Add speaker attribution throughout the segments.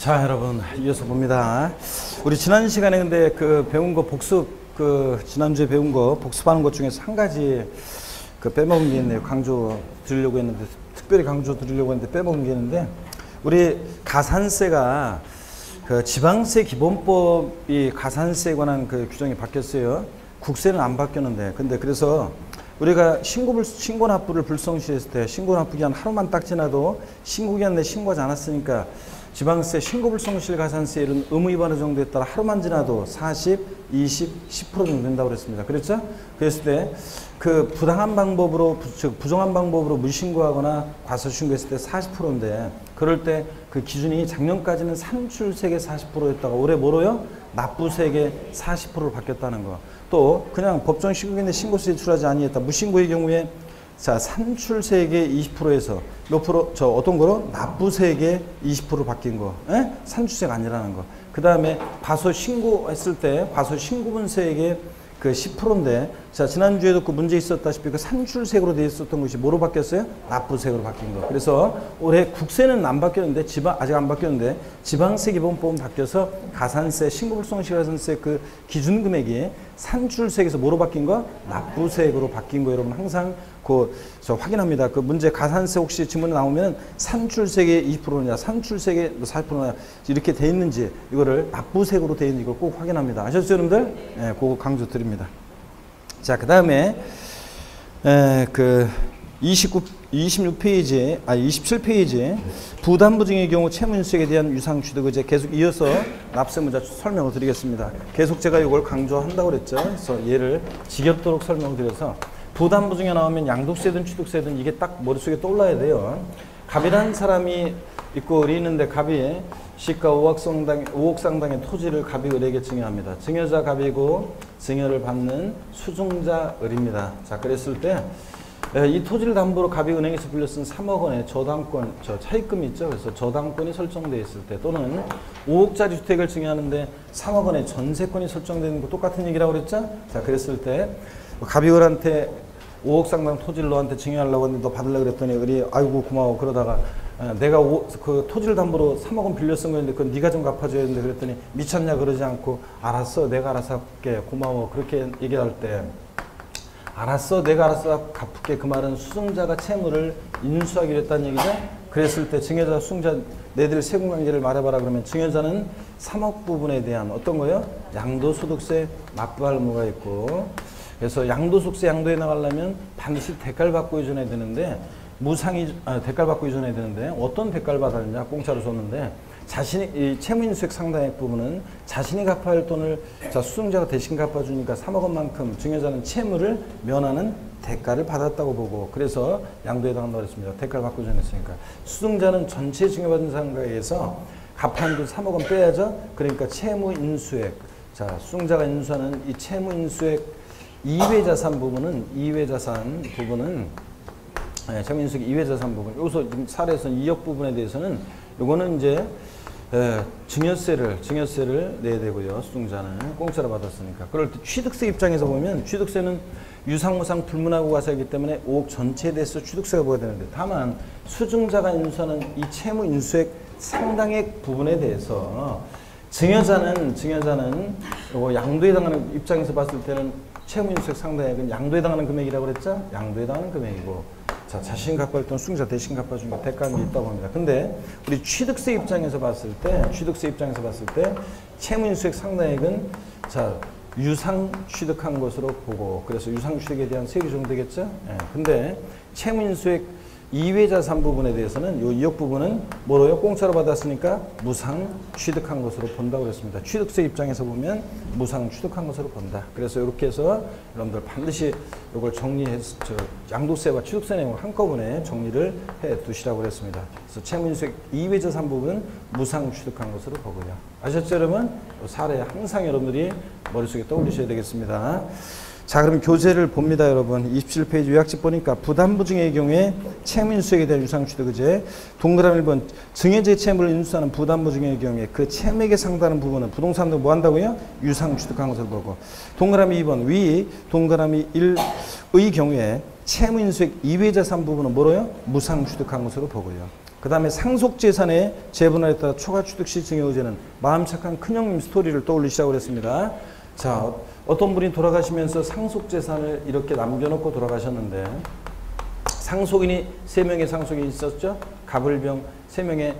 Speaker 1: 자, 여러분, 이어서 봅니다. 우리 지난 시간에 근데 배운 거 복습, 지난주에 배운 거 복습하는 것 중에서 한 가지 빼먹은 게 있네요. 강조 드리려고 했는데, 특별히 강조 드리려고 했는데 빼먹은 게 있는데, 우리 가산세가 지방세 기본법이 가산세에 관한 규정이 바뀌었어요. 국세는 안 바뀌었는데, 근데 그래서 우리가 신고납부를 불성시했을 때, 신고납부기한 하루만 딱 지나도 신고기한 내 신고하지 않았으니까 지방세 신고불성실 가산세율은 의무위반의 정도에 따라 하루만 지나도 40, 20, 10% 정도 된다고 그랬습니다. 그랬죠? 그랬을 때 부당한 방법으로, 즉 부정한 방법으로 무신고하거나 과소신고했을 때 40%인데, 그럴 때 그 기준이 작년까지는 산출세계 40%였다가 올해 뭐로요? 납부세계 40%로 바뀌었다는 거. 또 그냥 법정 신고인데 신고세 제출하지 아니했다. 무신고의 경우에 자, 산출세계 20%에서 몇 프로, 어떤 거로? 납부세계 20% 바뀐 거. 에? 산출세가 아니라는 거. 그 다음에 과소신고했을 때, 과소신고분세액의 10%인데, 자, 지난주에도 문제 있었다시피 산출세액으로 되어 있었던 것이 뭐로 바뀌었어요? 납부세액으로 바뀐 거. 그래서 올해 국세는 안 바뀌었는데, 아직 안 바뀌었는데, 지방세 기본법은 바뀌어서 가산세, 신고불성실 가산세 기준 금액이 산출세액에서 뭐로 바뀐 거? 납부세액으로 바뀐 거. 여러분 항상 확인합니다. 문제 가산세 혹시 질문에 나오면 산출세액의 20%냐, 산출세액의 40%냐 이렇게 돼 있는지, 이거를 납부세액으로 돼 있는지 이걸 꼭 확인합니다. 아셨죠, 여러분들? 예, 그거 강조 드립니다. 자, 그 다음에 26페이지, 27페이지 부담부증의 경우 채무인수액에 대한 유상취득 이제 계속 이어서 납세문자 설명을 드리겠습니다. 계속 제가 이걸 강조한다고 그랬죠. 그래서 얘를 지겹도록 설명을 드려서 부담부증에 나오면 양도세든 취득세든 이게 딱 머릿속에 떠올라야 돼요. 갑이라는 사람이 있고 을이 있는데, 갑이 시가 5억 상당의 토지를 갑이 을에게 증여합니다. 증여자 갑이고 증여를 받는 수증자 을입니다. 자, 그랬을 때 이 토지를 담보로 갑이 은행에서 빌려 쓴 3억 원의 저당권, 차입금이 있죠. 그래서 저당권이 설정되어 있을 때, 또는 5억짜리 주택을 증여하는데 3억 원의 전세권이 설정되는 거 똑같은 얘기라고 그랬죠. 자, 그랬을 때 갑이 을한테 5억 상당 토지를 너한테 증여하려고 했는데 너 받으려고 그랬더니 을이 아이고 고마워. 그러다가 내가 토지를 담보로 3억 원 빌려 쓴 거였는데 그건 네가 좀 갚아줘야 되는데, 그랬더니 미쳤냐 그러지 않고 알았어 내가 알아서 갚게 고마워 그렇게 얘기할 때, 알았어 내가 알아서 갚을게, 그 말은 수증자가 채무를 인수하기로 했다는 얘기죠. 그랬을 때 증여자, 수증자 너희들 세금관계를 말해봐라 그러면 증여자는 3억 부분에 대한 어떤 거요? 양도소득세 납부할 의무가 있고, 그래서 양도소득세 양도에 나가려면 반드시 대가를 받고 이전해야 되는데, 대가를 받고 이전해야 되는데 어떤 대가를 받았느냐? 공짜로 줬는데 이 채무인수액 상당액 부분은 자신이 갚아야 할 돈을 수증자가 대신 갚아주니까 3억 원만큼 증여자는 채무를 면하는 대가를 받았다고 보고, 그래서 양도에 해당한다고 했습니다. 대가를 받고 전했으니까. 수증자는 전체 증여받은 상가에서 갚은 돈 3억 원 빼야죠. 그러니까 채무인수액, 자, 수증자가 인수하는 이 채무인수액 이외자산 부분은 채무인수액 이외자산 부분, 여기서 지금 사례에서는 2억 부분에 대해서는 요거는 이제 증여세를 내야 되고요. 수증자는 공짜로 받았으니까. 그럴 때 취득세 입장에서 보면 취득세는 유상무상 불문하고 과세이기 때문에 5억 전체에 대해서 취득세가 부과되는데, 다만 수증자가 인수하는 이 채무 인수액 상당액 부분에 대해서 증여자는 요거 양도에 해당하는 입장에서 봤을 때는 채무 인수액 상당액은 양도에 해당하는 금액이라고 그랬죠? 양도에 해당하는 금액이고, 자, 자신 갚아야 할 돈 수증자 대신 갚아주는 거 대가가 있다고 합니다. 근데 우리 취득세 입장에서 봤을 때 채무인수액 상당액은 자, 유상 취득한 것으로 보고, 그래서 유상 취득에 대한 세율이 적용되겠죠? 예. 근데 채무인수액 이외자산 부분에 대해서는 요 2억 부분은 뭐로요? 공짜로 받았으니까 무상 취득한 것으로 본다고 그랬습니다. 취득세 입장에서 보면 무상 취득한 것으로 본다. 그래서 이렇게 해서 여러분들 반드시 이걸 정리해서 양도세와 취득세 내용을 한꺼번에 정리를 해 두시라고 그랬습니다. 그래서 채무인수액 이외자산 부분은 무상 취득한 것으로 보고요. 아셨죠, 여러분? 사례 항상 여러분들이 머릿속에 떠올리셔야 되겠습니다. 자, 그럼 교재를 봅니다, 여러분. 27페이지 요약집 보니까 부담부증의 경우에 채무인수액에 대한 유상취득의제, 동그라미 1번 증여제 채무를 인수하는 부담부증의 경우에 그 채무액에 상당하는 부분은 부동산도 뭐 한다고요? 유상취득한 것을 보고, 동그라미 2번 위 동그라미 1의 경우에 채무인수액 이외자산 부분은 뭐로요? 무상취득한 것으로 보고요. 그 다음에 상속재산의 재분할에 따라 초과취득시 증여의제는 마음 착한 큰형님 스토리를 떠올리시라고 그랬습니다. 자, 어떤 분이 돌아가시면서 상속재산을 이렇게 남겨놓고 돌아가셨는데 상속인이 3명의 상속인이 있었죠. 갑을병 3명의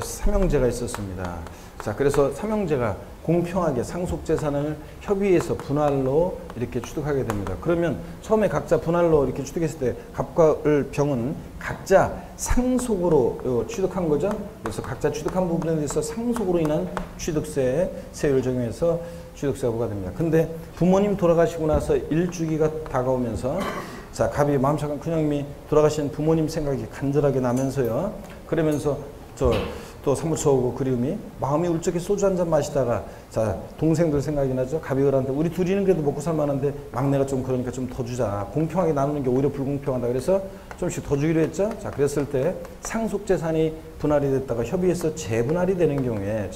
Speaker 1: 삼형제가 있었습니다. 자, 그래서 삼형제가 공평하게 상속재산을 협의해서 분할로 이렇게 취득하게 됩니다. 그러면 처음에 각자 분할로 이렇게 취득했을 때 갑과 을병은 각자 상속으로 취득한 거죠. 그래서 각자 취득한 부분에 대해서 상속으로 인한 취득세 세율을 적용해서 취득세가 부과됩니다. 근데 부모님 돌아가시고 나서 일주기가 다가오면서 자, 갑이 마음 착한 큰형님이 돌아가신 부모님 생각이 간절하게 나면서요. 그러면서 또 사무쳐 오고 그리움이 마음이 울적해 소주 한잔 마시다가 자, 동생들 생각이 나죠. 갑이 을한테 우리 둘이는 그래도 먹고 살만한데 막내가 좀 그러니까 좀 더 주자. 공평하게 나누는 게 오히려 불공평하다. 그래서 좀씩 더 주기로 했죠. 자, 그랬을 때 상속재산이 분할이 됐다가 협의해서 재분할이 되는 경우에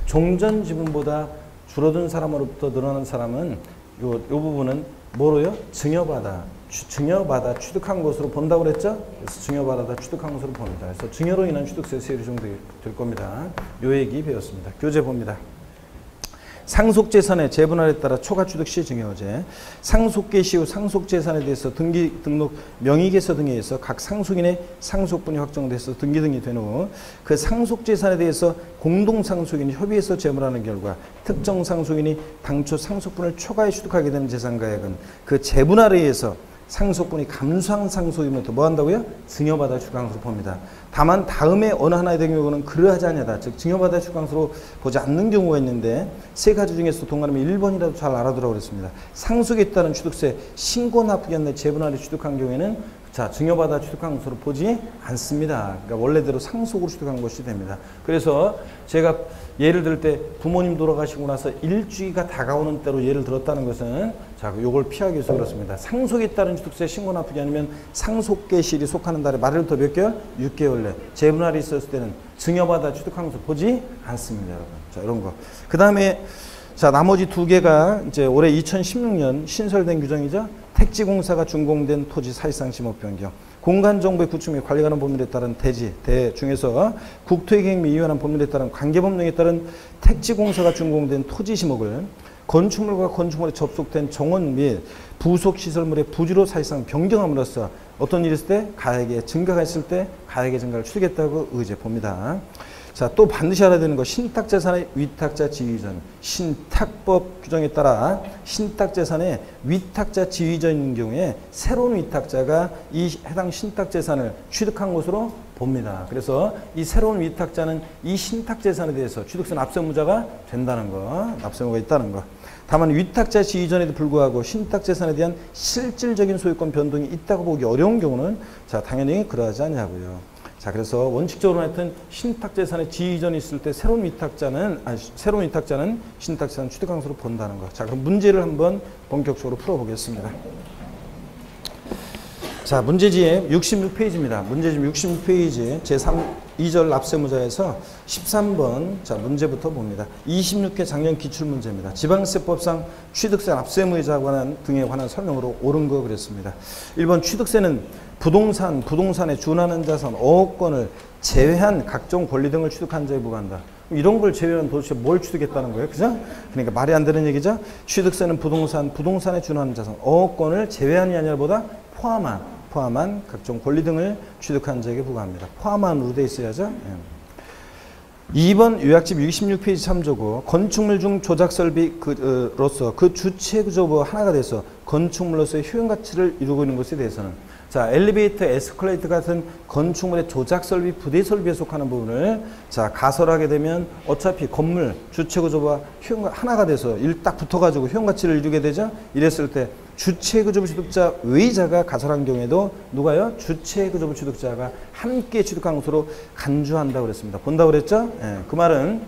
Speaker 1: 종전 지분보다 줄어든 사람으로부터 늘어난 사람은 요 부분은 뭐로요? 증여받아 취득한 것으로 본다고 그랬죠? 그래서 증여받아다 취득한 것으로 봅니다. 그래서 증여로 인한 취득세 세율이 적용될 겁니다. 요 얘기 배웠습니다. 교재 봅니다. 상속재산의 재분할에 따라 초과취득시 증여의제. 상속계 시후 상속재산에 대해서 등기, 등록, 명의계서 등에 의해서 각 상속인의 상속분이 확정돼서 등기 등이 된 후 그 상속재산에 대해서 공동상속인이 협의해서 재물하는 결과 특정 상속인이 당초 상속분을 초과해 취득하게 되는 재산가액은 그 재분할에 의해서 상속분이 감소한 상속이면 뭐 한다고요? 증여받아 취득항수로 봅니다. 다만 다음에 어느 하나에 대한 경우는 그러하지 않냐다. 즉 증여받아 취득항수로 보지 않는 경우가 있는데 세 가지 중에서 동그라미 1번이라도 잘 알아두라고 그랬습니다. 상속에 따른 취득세 신고 납부기 한내 재분할에 취득한 경우에는 자, 증여받아 취득한 것으로 보지 않습니다. 그러니까 원래대로 상속으로 취득한 것이 됩니다. 그래서 제가 예를 들 때 부모님 돌아가시고 나서 일주기가 다가오는 때로 예를 들었다는 것은 자, 요걸 피하기 위해서 그렇습니다. 상속에 따른 취득세 신고 납부기 아니면 상속계실이 속하는 달에 말을 더 몇 개월? 6개월 내. 재분할이 있었을 때는 증여받아 취득한 것을 보지 않습니다, 여러분. 자, 이런 거. 그 다음에 자, 나머지 두 개가 이제 올해 2016년 신설된 규정이죠. 택지공사가 준공된 토지 사실상 지목 변경, 공간정보의 구축 및 관리 관한 법률에 따른 대 중에서 국토의계획 및 이완한 법률에 따른 관계법령에 따른 택지공사가 준공된 토지 지목을 건축물과 건축물에 접속된 정원 및 부속시설물의 부지로 사실상 변경함으로써 어떤 일이 있을 때 가액의 증가가 있을 때 가액의 증가를 취득했다고 의제 봅니다. 자, 또 반드시 알아야 되는 거 신탁재산의 위탁자 지위전. 신탁법 규정에 따라 신탁재산의 위탁자 지위전인 경우에 새로운 위탁자가 이 해당 신탁재산을 취득한 것으로 봅니다. 그래서 이 새로운 위탁자는 이 신탁재산에 대해서 취득세 납세무자가 된다는 거, 납세무가 있다는 거. 다만 위탁자 지위전에도 불구하고 신탁재산에 대한 실질적인 소유권 변동이 있다고 보기 어려운 경우는 자, 당연히 그러하지 않냐고요. 자, 그래서 원칙적으로 하여튼 신탁재산의 지위전이 있을 때 새로운 위탁자는 신탁재산 취득항수로 본다는 거. 자, 그럼 문제를 한번 본격적으로 풀어보겠습니다. 자, 문제집 66페이지입니다. 문제집 66페이지 제2절 납세무자에서 13번 자, 문제부터 봅니다. 26회 작년 기출문제입니다. 지방세법상 취득세 납세무이자 등에 관한 설명으로 옳은 거 그랬습니다. 1번 취득세는 부동산에 준하는 자산, 어업권을 제외한 각종 권리 등을 취득한 자에 부과한다. 이런 걸 제외한 도대체 뭘 취득했다는 거예요? 그죠? 그러니까 말이 안 되는 얘기죠? 취득세는 부동산에 준하는 자산, 어업권을 제외한이 아니라 보다 포함한 각종 권리 등을 취득한 자에게 부과합니다. 포함한으로 돼 있어야죠. 예. 2번 요약집 66페이지 참조고 건축물 중 조작설비로서 그 주체 구조부 하나가 돼서 건축물로서의 효용가치를 이루고 있는 것에 대해서는 자, 엘리베이터, 에스컬레이터 같은 건축물의 조작설비, 부대설비에 속하는 부분을 자, 가설하게 되면 어차피 건물, 주체구조와 하나가 돼서 딱 붙어가지고 효용가치를 이루게 되죠. 이랬을 때 주체구조부 취득자 외의자가 가설한 경우에도 누가요? 주체구조부 취득자가 함께 취득한 것으로 간주한다고 그랬습니다. 본다고 그랬죠? 예, 그 말은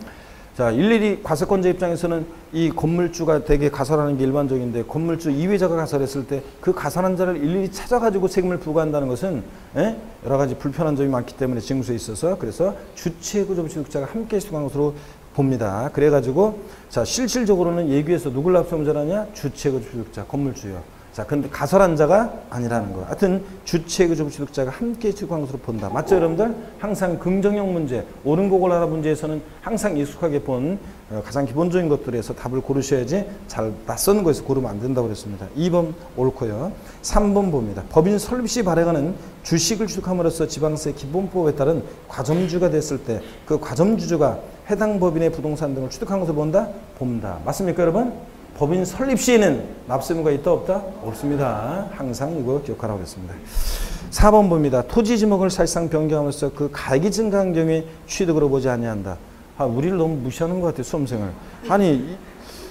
Speaker 1: 자, 일일이 과세권자 입장에서는 이 건물주가 되게 가설하는 게 일반적인데 건물주 이외자가 가설했을 때 그 가설한 자를 일일이 찾아가지고 세금을 부과한다는 것은 여러 가지 불편한 점이 많기 때문에 징수에 있어서 그래서 주체구조부 취득자가 함께 취득한 것으로 봅니다. 그래가지고 자, 실질적으로는 예규에서 누굴 납세무자라냐? 주체구조부 취득자, 건물주요. 자, 근데 가설한 자가 아니라는 거. 하여튼 주체의존 취득자가 함께 취득한 것으로 본다. 맞죠, 여러분들? 항상 긍정형 문제, 옳은 곡을 알아 문제에서는 항상 익숙하게 본 가장 기본적인 것들에서 답을 고르셔야지 잘 낯선 거에서 고르면 안 된다고 그랬습니다. 2번 옳고요. 3번 봅니다. 법인 설립 시 발행하는 주식을 취득함으로써 지방세 기본법에 따른 과점주가 됐을 때 그 과점주주가 해당 법인의 부동산 등을 취득한 것을 본다? 봅니다. 맞습니까, 여러분? 법인 설립 시에는 납세의무가 있다 없다? 없습니다. 항상 이거 기억하라고 했습니다. 4번 봅니다. 토지 지목을 사실상 변경함으로써 그 가액이 증가한 경우에 취득으로 보지 아니한다. 우리를 너무 무시하는 것 같아요, 수험생을. 아니,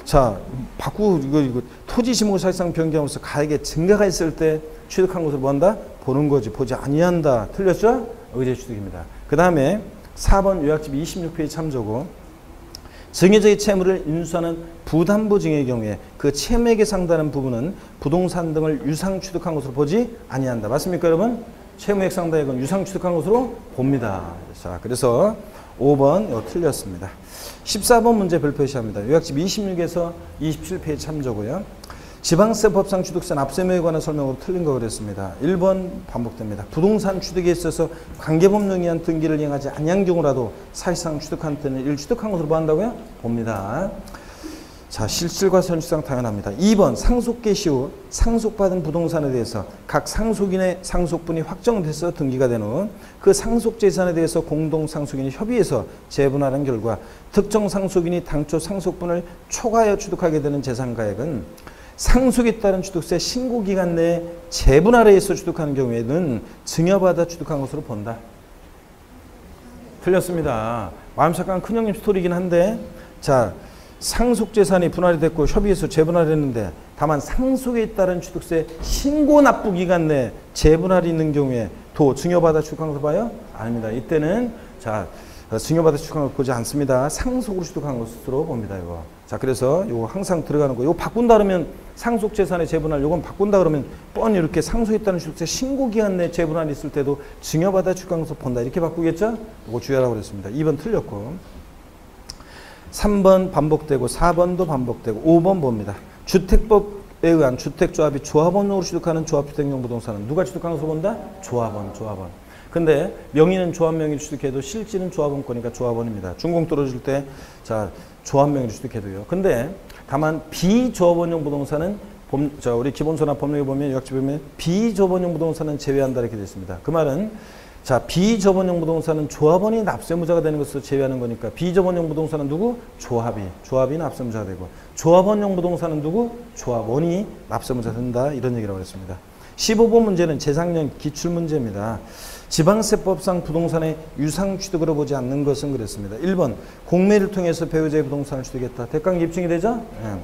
Speaker 1: 자, 이거 토지 지목을 사실상 변경함으로써 가액의 증가가 있을 때 취득한 것을 본다? 보는 거지. 보지 아니한다. 틀렸죠? 의제 취득입니다. 그 다음에 4번 요약집 26페이지 참조고, 증여자의 채무를 인수하는 부담부 증여의 경우에 그 채무액에 상당하는 부분은 부동산 등을 유상 취득한 것으로 보지 아니한다. 맞습니까, 여러분? 채무액 상당액은 유상 취득한 것으로 봅니다. 자, 그래서 5번 이거 틀렸습니다. 14번 문제 별표 시합니다. 요약집 26에서 27페이지 참조고요. 지방세법상 취득세 납세의무에 관한 설명으로 틀린 거 그랬습니다. 1번 반복됩니다. 부동산 취득에 있어서 관계법령에 의한 등기를 이행하지 아니한 경우라도 사실상 취득한 때는 1취득한 것으로 보한다고요? 봅니다. 자, 실질과 현실상 당연합니다. 2번 상속 개시 후 상속받은 부동산에 대해서 각 상속인의 상속분이 확정돼서 등기가 된 후 그 상속 재산에 대해서 공동 상속인이 협의해서 재분할한 결과 특정 상속인이 당초 상속분을 초과하여 취득하게 되는 재산가액은 상속에 따른 취득세 신고기간 내에 재분할에 의해서 취득하는 경우에는 증여받아 취득한 것으로 본다. 틀렸습니다. 마음 착각한 큰형님 스토리이긴 한데, 자, 상속재산이 분할이 됐고 협의해서 재분할했는데 다만 상속에 따른 취득세 신고 납부 기간 내에 재분할이 있는 경우에 도 증여받아 취득한 것으로 봐요? 아닙니다. 이때는 자, 증여받아 취득한 것을 보지 않습니다. 상속으로 취득한 것으로 봅니다. 이거. 자, 그래서 이거 항상 들어가는 거. 이거 바꾼다 그러면 상속재산의 재분할, 이건 바꾼다 그러면 뻔히 이렇게 상속에 따른 취득세 신고기간 내에 재분할이 있을 때도 증여받아 취득한 것으로 본다. 이렇게 바꾸겠죠? 이거 주의하라고 그랬습니다. 2번 틀렸고. 3번 반복되고 4번도 반복되고 5번 봅니다. 주택법에 의한 주택조합이 조합원으로 취득하는 조합주택용 부동산은 누가 취득한 것으로 본다? 조합원. 근데 명의는 조합 명의를 취득해도 실질은 조합원권이니까 조합원입니다. 준공 떨어질 때 자, 조합 명의를 취득해도요. 근데 다만 비조합원용 부동산은 우리 기본소나 법령에 보면 요약집에 보면 비조합원용 부동산은 제외한다 이렇게 되어 있습니다. 그 말은 자, 비조합원용 부동산은 조합원이 납세무자가 되는 것으로 제외하는 거니까 비조합원용 부동산은 누구? 조합이 납세무자가 되고 조합원용 부동산은 누구? 조합원이 납세무자가 된다 이런 얘기라고 했습니다. 15번 문제는 재작년 기출문제입니다. 지방세법상 부동산의 유상 취득으로 보지 않는 것은 그랬습니다. 1번 공매를 통해서 배우자의 부동산을 취득했다. 대가관계 입증이 되죠? 네.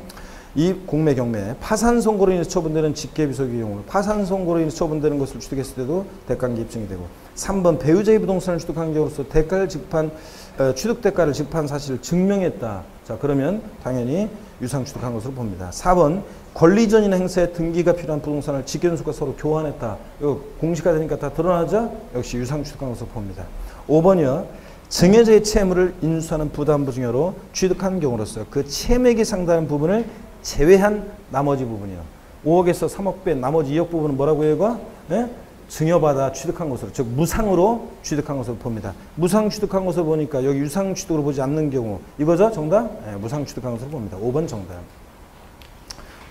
Speaker 1: 이 공매 경매 파산 선고로 인해서 처분되는 직계비속의 경우 파산 선고로 인해서 처분되는 것을 취득했을 때도 대가관계 입증이 되고 3번 배우자의 부동산을 취득한 경우로서 취득 대가를 지급한 사실을 증명했다. 자, 그러면 당연히 유상 취득한 것으로 봅니다. 4번 권리전이나 행사에 등기가 필요한 부동산을 직계존속과 서로 교환했다. 이거 공시가 되니까 다 드러나죠? 역시 유상 취득한 것으로 봅니다. 5번이요. 증여자의 채무를 인수하는 부담부 증여로 취득한 경우로서 그 채무액에 상당한 부분을 제외한 나머지 부분이요. 5억에서 3억 뺀 나머지 2억 부분은 뭐라고 해요? 이거? 네? 증여받아 취득한 것으로, 즉 무상으로 취득한 것으로 봅니다. 무상 취득한 것으로 보니까 여기 유상 취득으로 보지 않는 경우 이거죠? 정답? 네, 무상 취득한 것으로 봅니다. 5번 정답.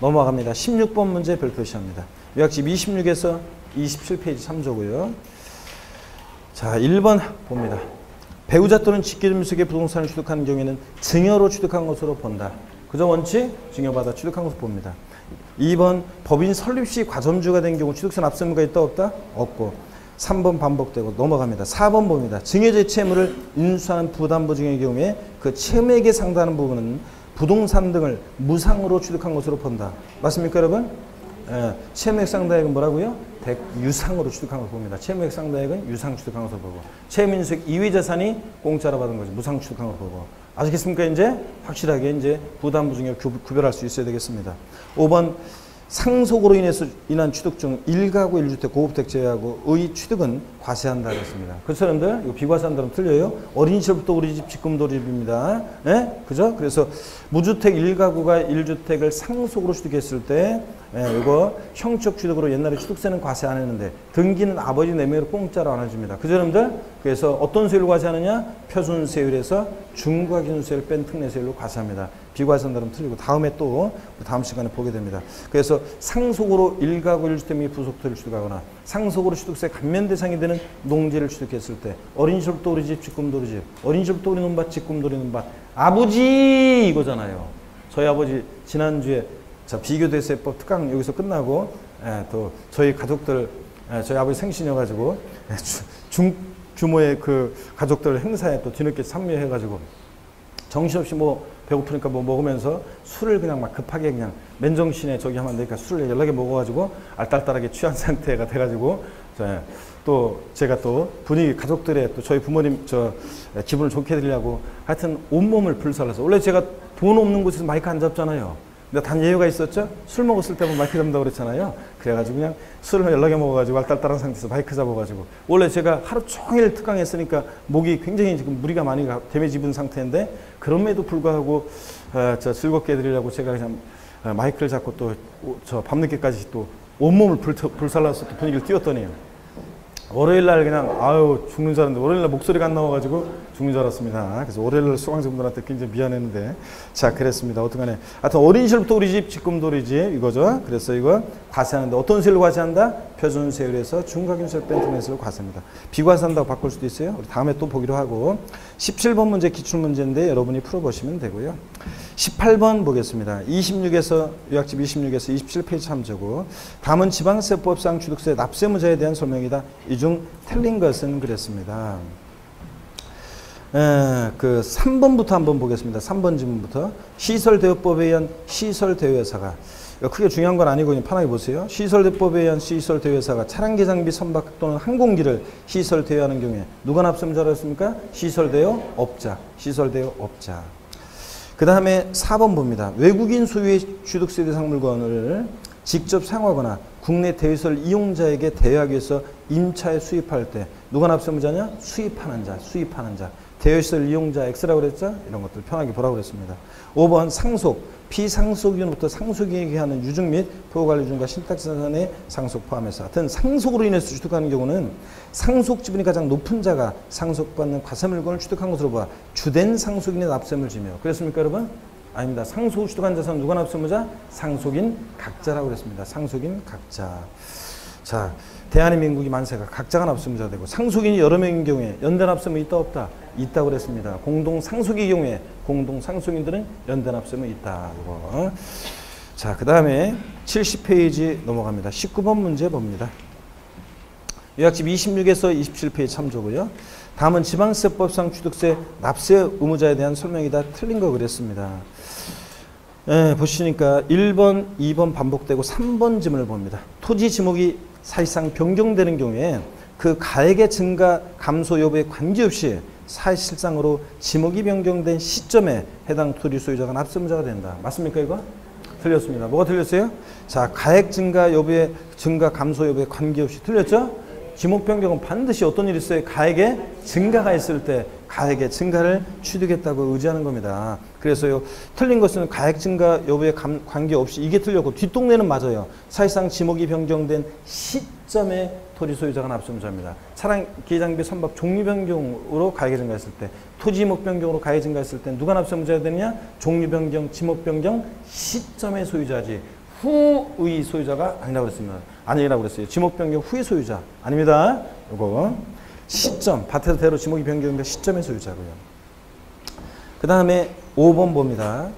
Speaker 1: 넘어갑니다. 16번 문제 별표시합니다. 요약집 26에서 27페이지 참조고요. 자, 1번 봅니다. 배우자 또는 직계존속의 부동산을 취득하는 경우에는 증여로 취득한 것으로 본다. 그저 원칙 증여받아 취득한 것으로 봅니다. 2번 법인 설립 시 과점주가 된 경우 취득세 납세의무가 있다 없다? 없고 3번 반복되고 넘어갑니다. 4번 봅니다. 증여자의 채무를 인수하는 부담부 증여의 경우에 그 채무액에 상당하는 부분은 부동산 등을 무상으로 취득한 것으로 본다. 맞습니까, 여러분? 예, 채무액 상당액은 뭐라고요? 유상으로 취득한 것으로 봅니다. 채무액 상당액은 유상 취득한 것으로 보고 채무인수액 이외 자산이 공짜로 받은 거죠. 무상 취득한 것으로 보고. 아시겠습니까? 이제 확실하게 이제 부담부 증여 구별할 수 있어야 되겠습니다. 5번 상속으로 인한 취득 중 1가구 1주택 고급택 제외하고 의 취득은 과세한다 그랬습니다. 그렇죠, 여러분들? 이거 비과세한 사람 틀려요. 어린 시절부터 우리 집 직금돌이집입니다. 예? 그죠? 그래서 무주택 1가구가 1주택을 상속으로 취득했을 때 이거 형적 취득으로 옛날에 취득세는 과세 안 했는데 등기는 아버지 4명으로 공짜로 안 해줍니다. 그죠, 여러분들? 그래서 어떤 세율로 과세하느냐? 표준세율에서 중과기준세율 뺀 특례세율로 과세합니다. 비과세한 사람 틀리고 다음에 또 다음 시간에 보게 됩니다. 그래서 상속으로 1가구 1주택 및 부속토를 취득하거나 상속으로 취득세 감면 대상이 되는 농지를 취득했을 때 어린 시절부터 우리 집 직금돌이 집, 어린 시절부터 우리 논밭 직금돌이 논밭, 아버지 이거잖아요. 저희 아버지 지난주에 자 비교대세법 특강 여기서 끝나고 또 저희 가족들 저희 아버지 생신이어가지고 중규모의 그 가족들 행사에 또 뒤늦게 참여해가지고 정신없이 뭐 배고프니까 뭐 먹으면서 술을 그냥 막 급하게 그냥 맨정신에 저기 하면 안 되니까 술을 연락에 먹어가지고 알딸딸하게 취한 상태가 돼가지고 또 제가 또 분위기 가족들의 또 저희 부모님 기분을 좋게 해드리려고 하여튼 온몸을 불살라서 원래 제가 돈 없는 곳에서 마이크 안 잡잖아요. 근데 단 예외가 있었죠. 술 먹었을 때만 마이크 잡는다고 그랬잖아요. 그래가지고 그냥 술을 연락에 먹어가지고 알딸딸한 상태에서 마이크 잡아가지고 원래 제가 하루 종일 특강했으니까 목이 굉장히 지금 무리가 많이 데미지 입은 상태인데 그럼에도 불구하고 즐겁게 해드리려고 제가 그냥 마이크를 잡고 또 저 밤늦게까지 또 온몸을 불살라서 또 분위기를 띄웠더니 월요일날 그냥 아유 죽는 줄 알았는데 월요일날 목소리가 안 나와가지고 죽는 줄 알았습니다. 그래서 월요일날 수강생분들한테 굉장히 미안했는데 자 그랬습니다. 어떡하네. 하여튼 어린 시절부터 우리 집 직금돌이 집 이거죠. 그래서 이거 과세하는데 어떤 세율로 과세한다? 표준세율에서 중과기준세율 뺀 특례세율로 과세합니다. 비과세한다고 바꿀 수도 있어요. 우리 다음에 또 보기로 하고 17번 문제 기출문제인데 여러분이 풀어보시면 되고요. 18번 보겠습니다. 26에서 요약집 26에서 27페이지 참조고 다음은 지방세법상 취득세 납세무자에 대한 설명이다. 이 중 틀린 것은 그랬습니다. 그 3번부터 한번 보겠습니다. 3번 지문부터 시설대여법에 의한 시설대여회사가 크게 중요한 건 아니고 그냥 편하게 보세요. 시설대여법에 의한 시설대여회사가 차량기 장비 선박 또는 항공기를 시설대여하는 경우에 누가 납세무자라고 했습니까? 시설대여업자. 시설대여업자. 그 다음에 4번 봅니다. 외국인 소유의 취득세 대상 물건을 직접 사용하거나 국내 대여시설 이용자에게 대여하기 위해서 임차에 수입할 때 누가 납세무자냐? 수입하는 자, 수입하는 자. 대여시설 이용자 X라고 그랬죠? 이런 것들 편하게 보라고 그랬습니다. 5번 상속, 피상속인으로부터 상속인에게 하는 유증 및 보호관리중과 신탁자산의 상속 포함해서 하여튼 상속으로 인해서 취득하는 경우는 상속 지분이 가장 높은 자가 상속받는 과세물건을 취득한 것으로 봐 주된 상속인의 납세물 지며 그랬습니까 여러분? 아닙니다. 상속 취득한 자산은 누가 납세무자? 상속인 각자라고 그랬습니다. 상속인 각자. 자, 대한민국이 만세가 각자가 납세무자가 되고 상속인이 여러 명인 경우에 연대 납세무 있다 없다? 있다고 그랬습니다. 공동 상속의 경우에 공동 상속인들은 연대 납세무 있다. 이거. 자, 그 다음에 70페이지 넘어갑니다. 19번 문제 봅니다. 요약집 26에서 27페이지 참조고요. 다음은 지방세법상 취득세 납세 의무자에 대한 설명이다. 틀린 거 그랬습니다. 보시니까 1번, 2번 반복되고 3번 지문을 봅니다. 토지 지목이 사실상 변경되는 경우에 그 가액의 증가, 감소 여부에 관계없이 사실상으로 지목이 변경된 시점에 해당 토지 소유자가 납세무자가 된다. 맞습니까 이거? 틀렸습니다. 뭐가 틀렸어요? 자, 가액 증가 여부에 증가, 감소 여부에 관계없이 틀렸죠? 지목 변경은 반드시 어떤 일이 있어요? 가액의 증가가 있을 때 가액의 증가를 취득했다고 의지하는 겁니다. 그래서요, 틀린 것은 가액 증가 여부에 관계없이 이게 틀렸고 뒷동네는 맞아요. 사실상 지목이 변경된 시점에 토지 소유자가 납세무자입니다. 차량, 기장비, 선박 종류 변경으로 가액이 증가했을 때 토지 지목 변경으로 가액이 증가했을 때 누가 납세무자가 되느냐? 종류 변경, 지목 변경 시점의 소유자지 후의 소유자가 아니라고 그랬습니다. 아니라고 그랬어요. 지목 변경 후의 소유자 아닙니다. 이거 시점 밭에서 대로 지목이 변경된 시점의 소유자고요. 그 다음에 5번 봅니다.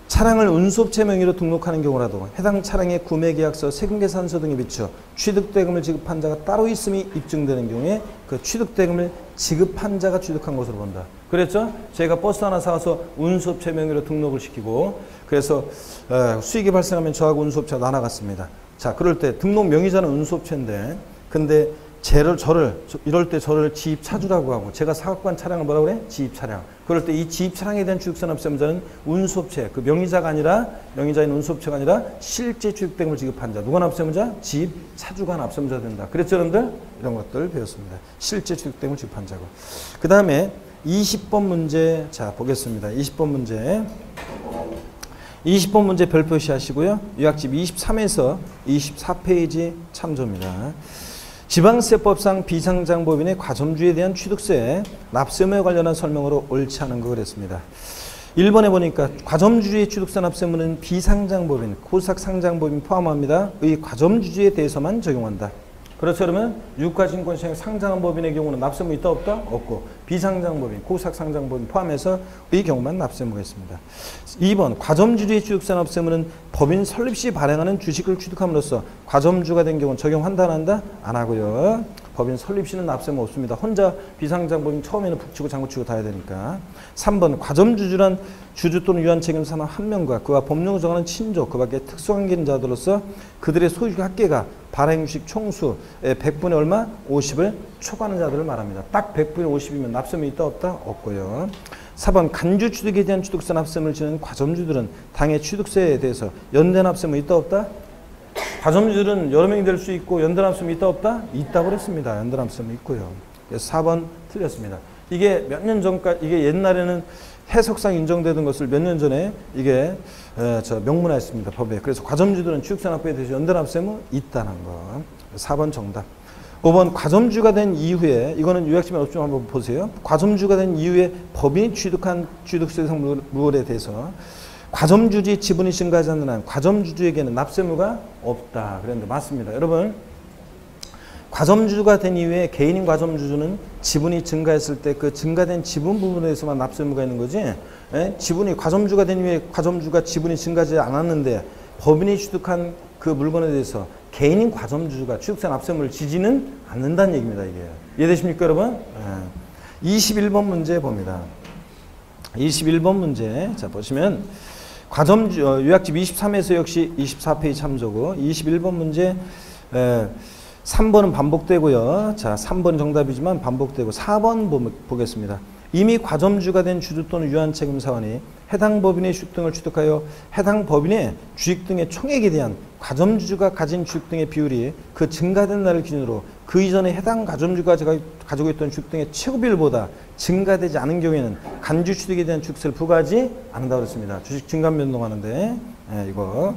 Speaker 1: 차량을 운수업체 명의로 등록하는 경우라도 해당 차량의 구매계약서, 세금계산서 등에 비추어 취득대금을 지급한 자가 따로 있음이 입증되는 경우에 그 취득대금을 지급한 자가 취득한 것으로 본다. 그랬죠? 제가 버스 하나 사서 운수업체 명의로 등록을 시키고 그래서 수익이 발생하면 저하고 운수업체가 나눠갔습니다. 자, 그럴 때 등록 명의자는 운수업체인데 근데 이럴 때 저를 지입차주라고 하고, 제가 사업관 차량을 뭐라고 그래? 지입차량. 그럴 때 이 지입차량에 대한 취득세납세무자는 운수업체, 그 명의자가 아니라, 명의자인 운수업체가 아니라 실제 취득대금을 지급한 자. 누가 납세무자? 지입차주가 납세무자 된다. 그랬죠, 여러분들? 이런 것들 배웠습니다. 실제 취득대금을 지급한 자고. 그 다음에 20번 문제, 자, 보겠습니다. 20번 문제. 20번 문제 별표시 하시고요. 요약집 23에서 24페이지 참조입니다. 지방세법상 비상장법인의 과점주에 대한 취득세, 납세무에 관련한 설명으로 옳지 않은 거 그랬습니다. 1번에 보니까 과점주주의 취득세 납세무는 비상장법인, 코스닥상장법인 포함합니다. 의 과점주주에 대해서만 적용한다. 그렇죠, 그러면 유가증권시장에 상장한 법인의 경우는 납세무 있다 없다? 없고, 비상장법인, 코스닥상장법인 포함해서 의 경우만 납세무가 있습니다. 2번 과점주주의 취득세 납세무는 법인 설립 시 발행하는 주식을 취득함으로써 과점주가 된 경우는 적용한다 안 한다? 안 하고요. 법인 설립 시는 납세무 없습니다. 혼자 비상장법인 처음에는 북치고 장구치고 다 해야 되니까. 3번 과점주주란 주주 또는 유한 책임 사람 한 명과 그와 법령을 정하는 친족, 그 밖에 특수관계인 자들로서 그들의 소유 합계가 발행주식 총수의 100분의 얼마? 50을 초과하는 자들을 말합니다. 딱 100분의 50이면 납세무 있다 없다? 없고요. 4번 간주 취득에 대한 취득세 납세무를 지는 과점주들은 당해 취득세에 대해서 연대 납세무 있다 없다? 과점주들은 여러 명이 될 수 있고 연대 납세무 있다 없다? 있다고 그랬습니다. 연대 납세무 있고요. 그래서 4번 틀렸습니다. 이게 몇 년 전까지, 이게 옛날에는 해석상 인정되던 것을 몇 년 전에 이게 명문화했습니다. 법에. 그래서 과점주들은 취득세 납부에 대해서 연대 납세무 있다는 거. 4번 정답. 5번 과점주가 된 이후에, 이거는 요약집에 없지만 한번 보세요. 과점주가 된 이후에 법인이 취득한 취득세 상물에 대해서 과점주지 지분이 증가하지 않는 한 과점주주에게는 납세무가 없다. 그랬는데 맞습니다. 여러분, 과점주가 된 이후에 개인인 과점주주는 지분이 증가했을 때 그 증가된 지분 부분에 대해서만 납세무가 있는 거지, 지분이 과점주가 된 이후에 과점주가 지분이 증가하지 않았는데 법인이 취득한 그 물건에 대해서 개인인 과점주주가 취득세 납세무를 지지는 않는다는 얘기입니다. 이게 이해되십니까, 여러분? 21번 문제 봅니다. 21번 문제, 자 보시면 과점주 요약집 23에서 역시 24페이지 참조고, 21번 문제 3번은 반복되고요. 자, 3번 정답이지만 반복되고, 4번 보겠습니다. 이미 과점주가 된 주주 또는 유한책임사원이 해당 법인의 주식 등을 취득하여 해당 법인의 주식 등의 총액에 대한 과점주주가 가진 주식 등의 비율이 그 증가된 날을 기준으로 그 이전에 해당 과점주가 가지고 있던 주식 등의 최고 비율보다 증가되지 않은 경우에는 간주 취득에 대한 주식세를 부과하지 않는다고 그랬습니다. 주식 증감 변동하는데, 이거.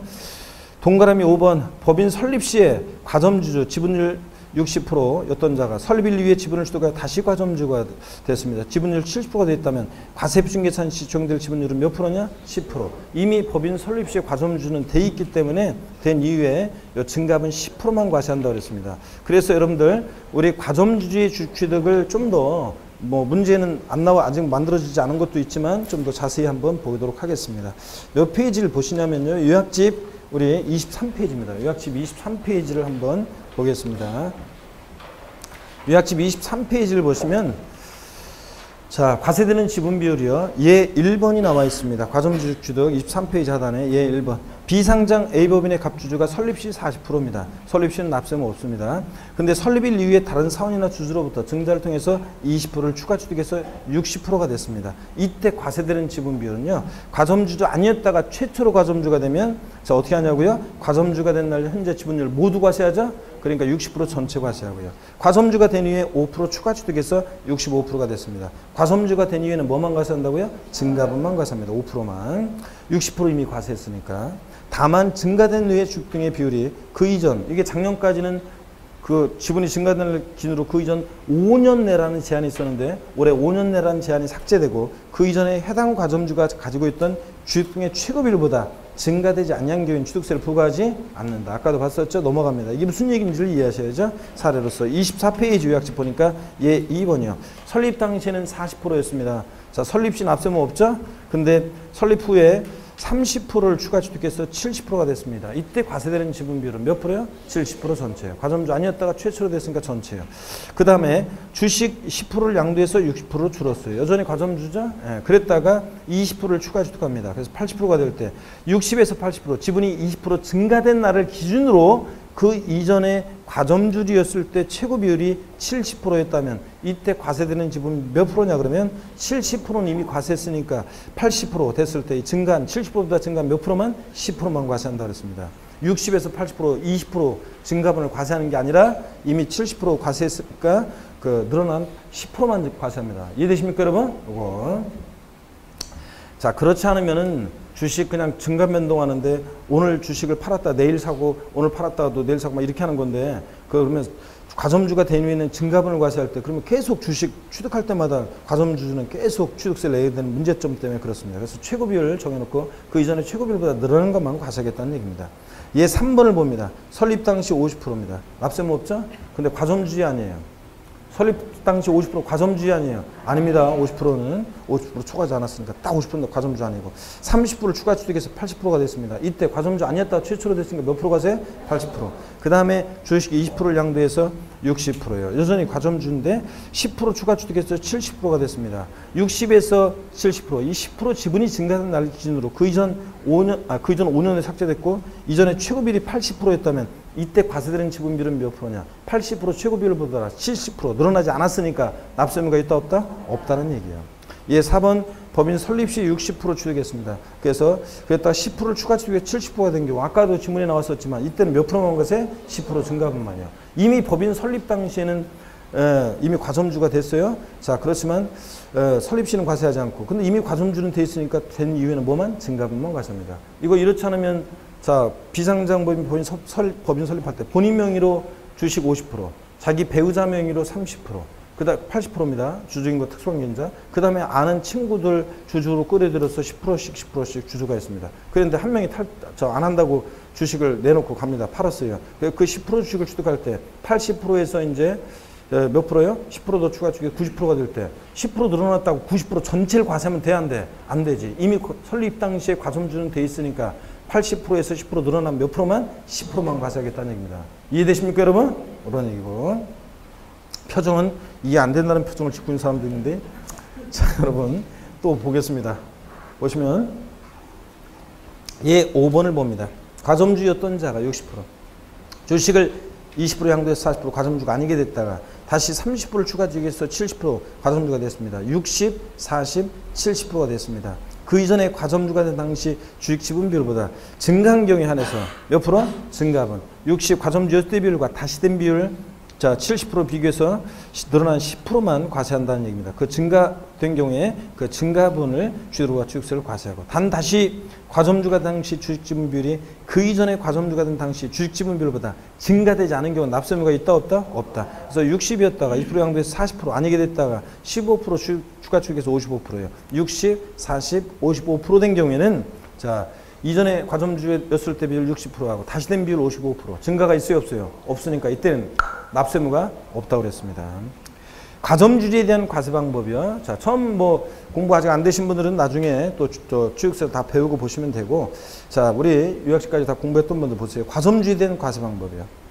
Speaker 1: 동그라미 5번 법인 설립 시에 과점주주 지분율 60%였던 자가 설립일 이후에 지분을 취득하여 다시 과점주가 됐습니다. 지분율 70%가 됐다면 과세표준계산 시 적용될 지분율은 몇 프로냐? 10%. 이미 법인 설립 시에 과점주는 돼 있기 때문에 된 이후에 증갑은 10%만 과세한다고 그랬습니다. 그래서 여러분들 우리 과점주주의 취득을 좀 더 문제는 안 나와 아직 만들어지지 않은 것도 있지만 좀 더 자세히 한번 보도록 하겠습니다. 몇 페이지를 보시냐면요. 요약집 우리 23페이지입니다. 요약집 23페이지를 한번 보겠습니다. 요약집 23페이지를 보시면, 자, 과세되는 지분 비율이요. 예 1번이 나와 있습니다. 과점주주 취득 23페이지 하단에 예 1번. 비상장 A법인의 갑주주가 설립 시 40%입니다. 설립 시는 납세무 없습니다. 근데 설립일 이후에 다른 사원이나 주주로부터 증자를 통해서 20%를 추가 취득해서 60%가 됐습니다. 이때 과세되는 지분 비율은요. 과점주주 아니었다가 최초로 과점주가 되면, 자, 어떻게 하냐고요? 과점주가 된 날 현재 지분율 모두 과세하죠? 그러니까 60% 전체 과세하고요. 과점주가 된 이후에 5% 추가 취득해서 65%가 됐습니다. 과점주가 된 이후에는 뭐만 과세한다고요? 증가분만 과세합니다. 5%만. 60% 이미 과세했으니까. 다만 증가된 후에 주식 등의 비율이 그 이전, 이게 작년까지는 그 지분이 증가된 기준으로 그 이전 5년 내라는 제한이 있었는데 올해 5년 내라는 제한이 삭제되고 그 이전에 해당 과점주가 가지고 있던 주식 등의 최고 비율보다 증가되지 않는 경우에는 취득세를 부과하지 않는다. 아까도 봤었죠? 넘어갑니다. 이게 무슨 얘기인지를 이해하셔야죠. 사례로서 24페이지 요약집 보니까 예 2번이요. 설립 당시에는 40%였습니다. 자, 설립 시 납세무 없죠? 근데 설립 후에 30%를 추가 취득해서 70%가 됐습니다. 이때 과세되는 지분 비율은 몇 프로요? 70% 전체예요. 과점주 아니었다가 최초로 됐으니까 전체예요. 그 다음에 주식 10%를 양도해서 60%로 줄었어요. 여전히 과점주죠? 예, 그랬다가 20%를 추가 취득합니다. 그래서 80%가 될 때 60에서 80% 지분이 20% 증가된 날을 기준으로 그 이전에 과점주주였을 때 최고 비율이 70%였다면 이때 과세되는 지분이 몇 프로냐 그러면 70%는 이미 과세했으니까 80% 됐을 때 증가한 70%보다 증가한 몇 프로만 10%만 과세한다 그랬습니다. 60에서 80% 20% 증가분을 과세하는 게 아니라 이미 70% 과세했으니까 그 늘어난 10%만 과세합니다. 이해되십니까 여러분? 이거. 자, 그렇지 않으면은 주식 그냥 증가 변동하는데 오늘 주식을 팔았다 내일 사고 오늘 팔았다가도 내일 사고 막 이렇게 하는 건데 그러면 과점주가 된 후에는 증가분을 과세할 때 그러면 계속 주식 취득할 때마다 과점주주는 계속 취득세를 내야 되는 문제점 때문에 그렇습니다. 그래서 최고 비율을 정해놓고 그 이전에 최고 비율보다 늘어난 것만 과세하겠다는 얘기입니다. 얘 3번을 봅니다. 설립 당시 50%입니다. 납세무 없죠? 근데 과점주의 아니에요. 설립 당시 50% 과점주의 아니에요. 아닙니다. 50%는 50% 초과하지 않았으니까 딱 50%는 과점주 아니고 30%를 추가 취득해서 80%가 됐습니다. 이때 과점주 아니었다가 최초로 됐으니까 몇 프로 과세? 80%. 그 다음에 주식 20%를 양도해서 60%예요. 여전히 과점주인데 10% 추가 취득해서 70%가 됐습니다. 60에서 70%, 이 10% 지분이 증가한 날 기준으로 그 이전 5년에 삭제됐고 이전에 최고 비율이 80%였다면 이때 과세되는 지분 비율은 몇 프로냐? 80% 최고 비율을 보더라 70% 늘어나지 않았으니까 납세의무가 있다 없다? 없다는 얘기예요. 예, 4번 법인 설립 시 60% 취득했습니다. 그래서 그랬다가 10%를 추가 취득해 70%가 된 경우 아까도 지문에 나왔었지만 이때는 몇 프로만 과세? 10% 증가분만이요. 이미 법인 설립 당시에는 이미 과점주가 됐어요. 자, 그렇지만 설립 시는 과세하지 않고 근데 이미 과점주는 돼 있으니까 된 이후에는 뭐만? 증가분만 과세합니다. 이거 이렇지 않으면 자, 비상장 법인 설립할 때 본인 명의로 주식 50%, 자기 배우자 명의로 30%, 그다음 80%입니다. 주주인 거 특수관계인자. 그 다음에 아는 친구들 주주로 끌어들여서 10%씩 주주가 있습니다. 그런데 한 명이 안 한다고 주식을 내놓고 갑니다. 팔았어요. 그 10% 주식을 취득할 때 80%에서 이제 몇 프로요? 10% 더 추가 주식이 90%가 될 때 10% 늘어났다고 90% 전체를 과세하면 돼? 안 돼? 안 되지. 이미 설립 당시에 과점주는 돼 있으니까 80%에서 10% 늘어나면 몇 프로만? 10%만 과세하겠다는 얘기입니다. 이해되십니까 여러분? 그런 얘기고. 표정은 이해 안 된다는 표정을 짓고 있는 사람도 있는데 자 여러분 또 보겠습니다. 보시면 얘 5번을 봅니다. 과점주였던 자가 60% 주식을 20% 양도해서 40% 과점주가 아니게 됐다가 다시 30%를 추가 주식해서 70% 과점주가 됐습니다. 60, 40, 70%가 됐습니다. 그 이전에 과점주가 된 당시 주식 지분 비율보다 증가한 경우에 한해서 몇 프로? 증가분. 60 과점주였을 때 비율과 다시 된 비율 자 70% 비교해서 늘어난 10%만 과세한다는 얘기입니다. 그 증가된 경우에 그 증가분을 주주와 취득세를 과세하고 단 다시 과점주가 당시 주식지분 비율이 그 이전에 과점주가 된 당시 주식지분 비율보다 증가되지 않은 경우는 납세의무가 있다 없다? 없다. 그래서 60이었다가 20% 양도해서 40% 아니게 됐다가 15% 추가 취득해서 55%예요. 60, 40, 55% 된 경우에는 자 이전에 과점주였을 때 비율 60%하고 다시 된 비율 55% 증가가 있어요 없어요? 없으니까 이때는 납세의무가 없다고 그랬습니다. 과점주주에 대한 과세 방법이요. 자, 처음 뭐 공부 아직 안 되신 분들은 나중에 또 취득세 다 배우고 보시면 되고 자, 우리 유학시까지 다 공부했던 분들 보세요. 과점주주에 대한 과세 방법이요.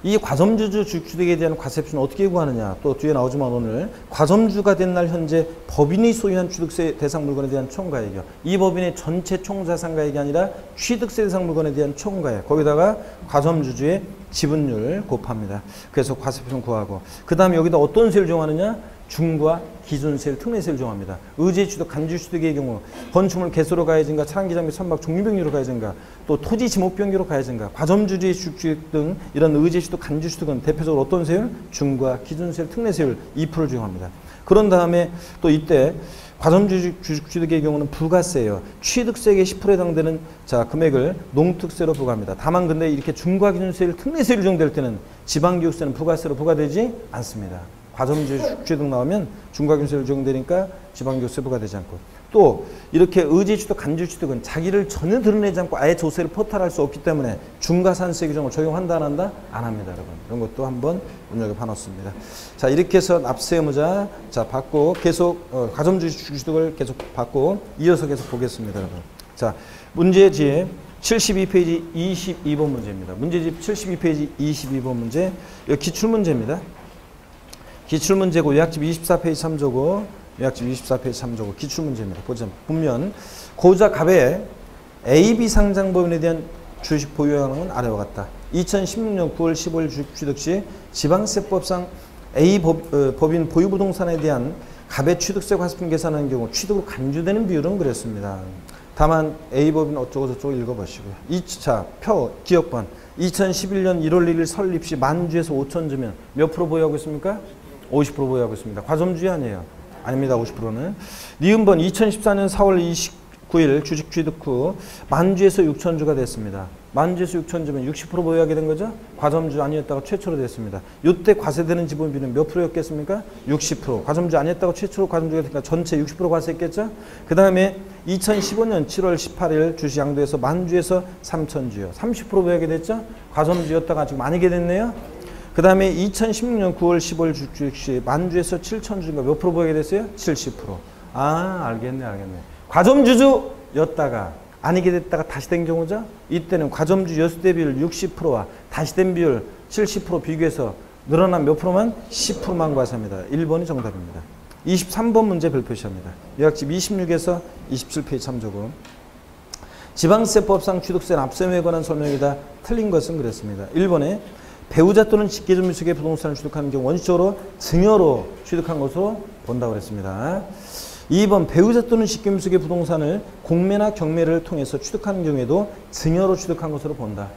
Speaker 1: 이 과점주주 주식취득에 대한 과세표는 어떻게 구하느냐. 또 뒤에 나오지만 오늘 과점주가 된 날 현재 법인이 소유한 취득세 대상 물건에 대한 총가액이요. 이 법인의 전체 총자산가액이 아니라 취득세 대상 물건에 대한 총가액. 거기다가 과점주주의 지분율 곱합니다. 그래서 과세표는 구하고 그 다음에 여기다 어떤 세를 정하느냐. 중과 기준세를 특례세를 정합니다. 의제취득, 간주취득의 경우 건축물 개소로 가해진가, 차량기장 및 선박 종류병리로 가해진가, 또 토지 지목병기로 가해진가, 과점주주의 주식 등 이런 의제취득, 간주취득은 대표적으로 어떤 세율? 중과 기준세율, 특례세율 2%를 적용합니다. 그런 다음에 또 이때 과점주식취득의 경우는 부가세예요. 취득세액의 10%에 해당되는 자 금액을 농특세로 부과합니다. 다만 근데 이렇게 중과 기준세율, 특례세율이 적용될 때는 지방교육세는 부가세로 부과되지 않습니다. 과점주식 나오면 중과기준세를 적용되니까 지방교육세 부과되지 않고 또 이렇게 의제취득, 간주취득은 자기를 전혀 드러내지 않고 아예 조세를 포탈할 수 없기 때문에 중과산세 규정을 적용한다 안 한다? 안 합니다 여러분. 이런 것도 한번 눈여겨봐 놓습니다. 자 이렇게 해서 납세의무자 자 받고 계속 과점주식취득을 계속 받고 이어서 계속 보겠습니다 여러분. 자 문제지 72페이지 22번 문제입니다. 문제집 72페이지 22번 문제 여기 기출문제입니다. 기출문제고 요약집 24페이지 3조고 요약집 24페이지 3조고 기출문제입니다. 보면 고자 갑의 AB 상장법인에 대한 주식 보유량은 아래와 같다. 2016년 9월 15일 취득 시 지방세법상 A 법인 보유부동산에 대한 갑의 취득세 과세품 계산하는 경우 취득으로 간주되는 비율은 그랬습니다. 다만 A 법인 어쩌고저쩌고 읽어보시고요. 2차 표 기억번 2011년 1월 1일 설립 시 만주에서 5천주면 몇 프로 보유하고 있습니까? 50% 보유하고 있습니다. 과점주의 아니에요. 아닙니다. 50%는. 니은번 2014년 4월 29일 주식 취득 후 만주에서 6천주가 됐습니다. 만주에서 6천주면 60% 보유하게 된 거죠? 과점주 아니었다가 최초로 됐습니다. 이때 과세되는 지분비는 몇 프로였겠습니까? 60%. 과점주 아니었다가 최초로 과점주가 됐으니까 전체 60% 과세했겠죠? 그 다음에 2015년 7월 18일 주식 양도에서 만주에서 3천주요. 30% 보유하게 됐죠? 과점주였다가 지금 아니게 됐네요. 그 다음에 2016년 9월 15일 주식 시 만주에서 7천주인가 몇 프로 보유하게 됐어요? 70%. 아, 알겠네. 과점주주였다가 아니게 됐다가 다시 된 경우죠. 이때는 과점주 여수대 비율 60%와 다시 된 비율 70% 비교해서 늘어난 몇 프로만? 10%만 과세합니다. 1번이 정답입니다. 23번 문제 별표시합니다. 요약집 26에서 27페이지 참조고. 지방세법상 취득세 납세에 관한 설명이다. 틀린 것은 그랬습니다. 1번에 배우자 또는 직계존비속의 부동산을 취득하는 경우 원칙적으로 증여로 취득한 것으로 본다고 그랬습니다. 2번 배우자 또는 직계존비속의 부동산을 공매나 경매를 통해서 취득하는 경우에도 증여로 취득한 것으로 본다.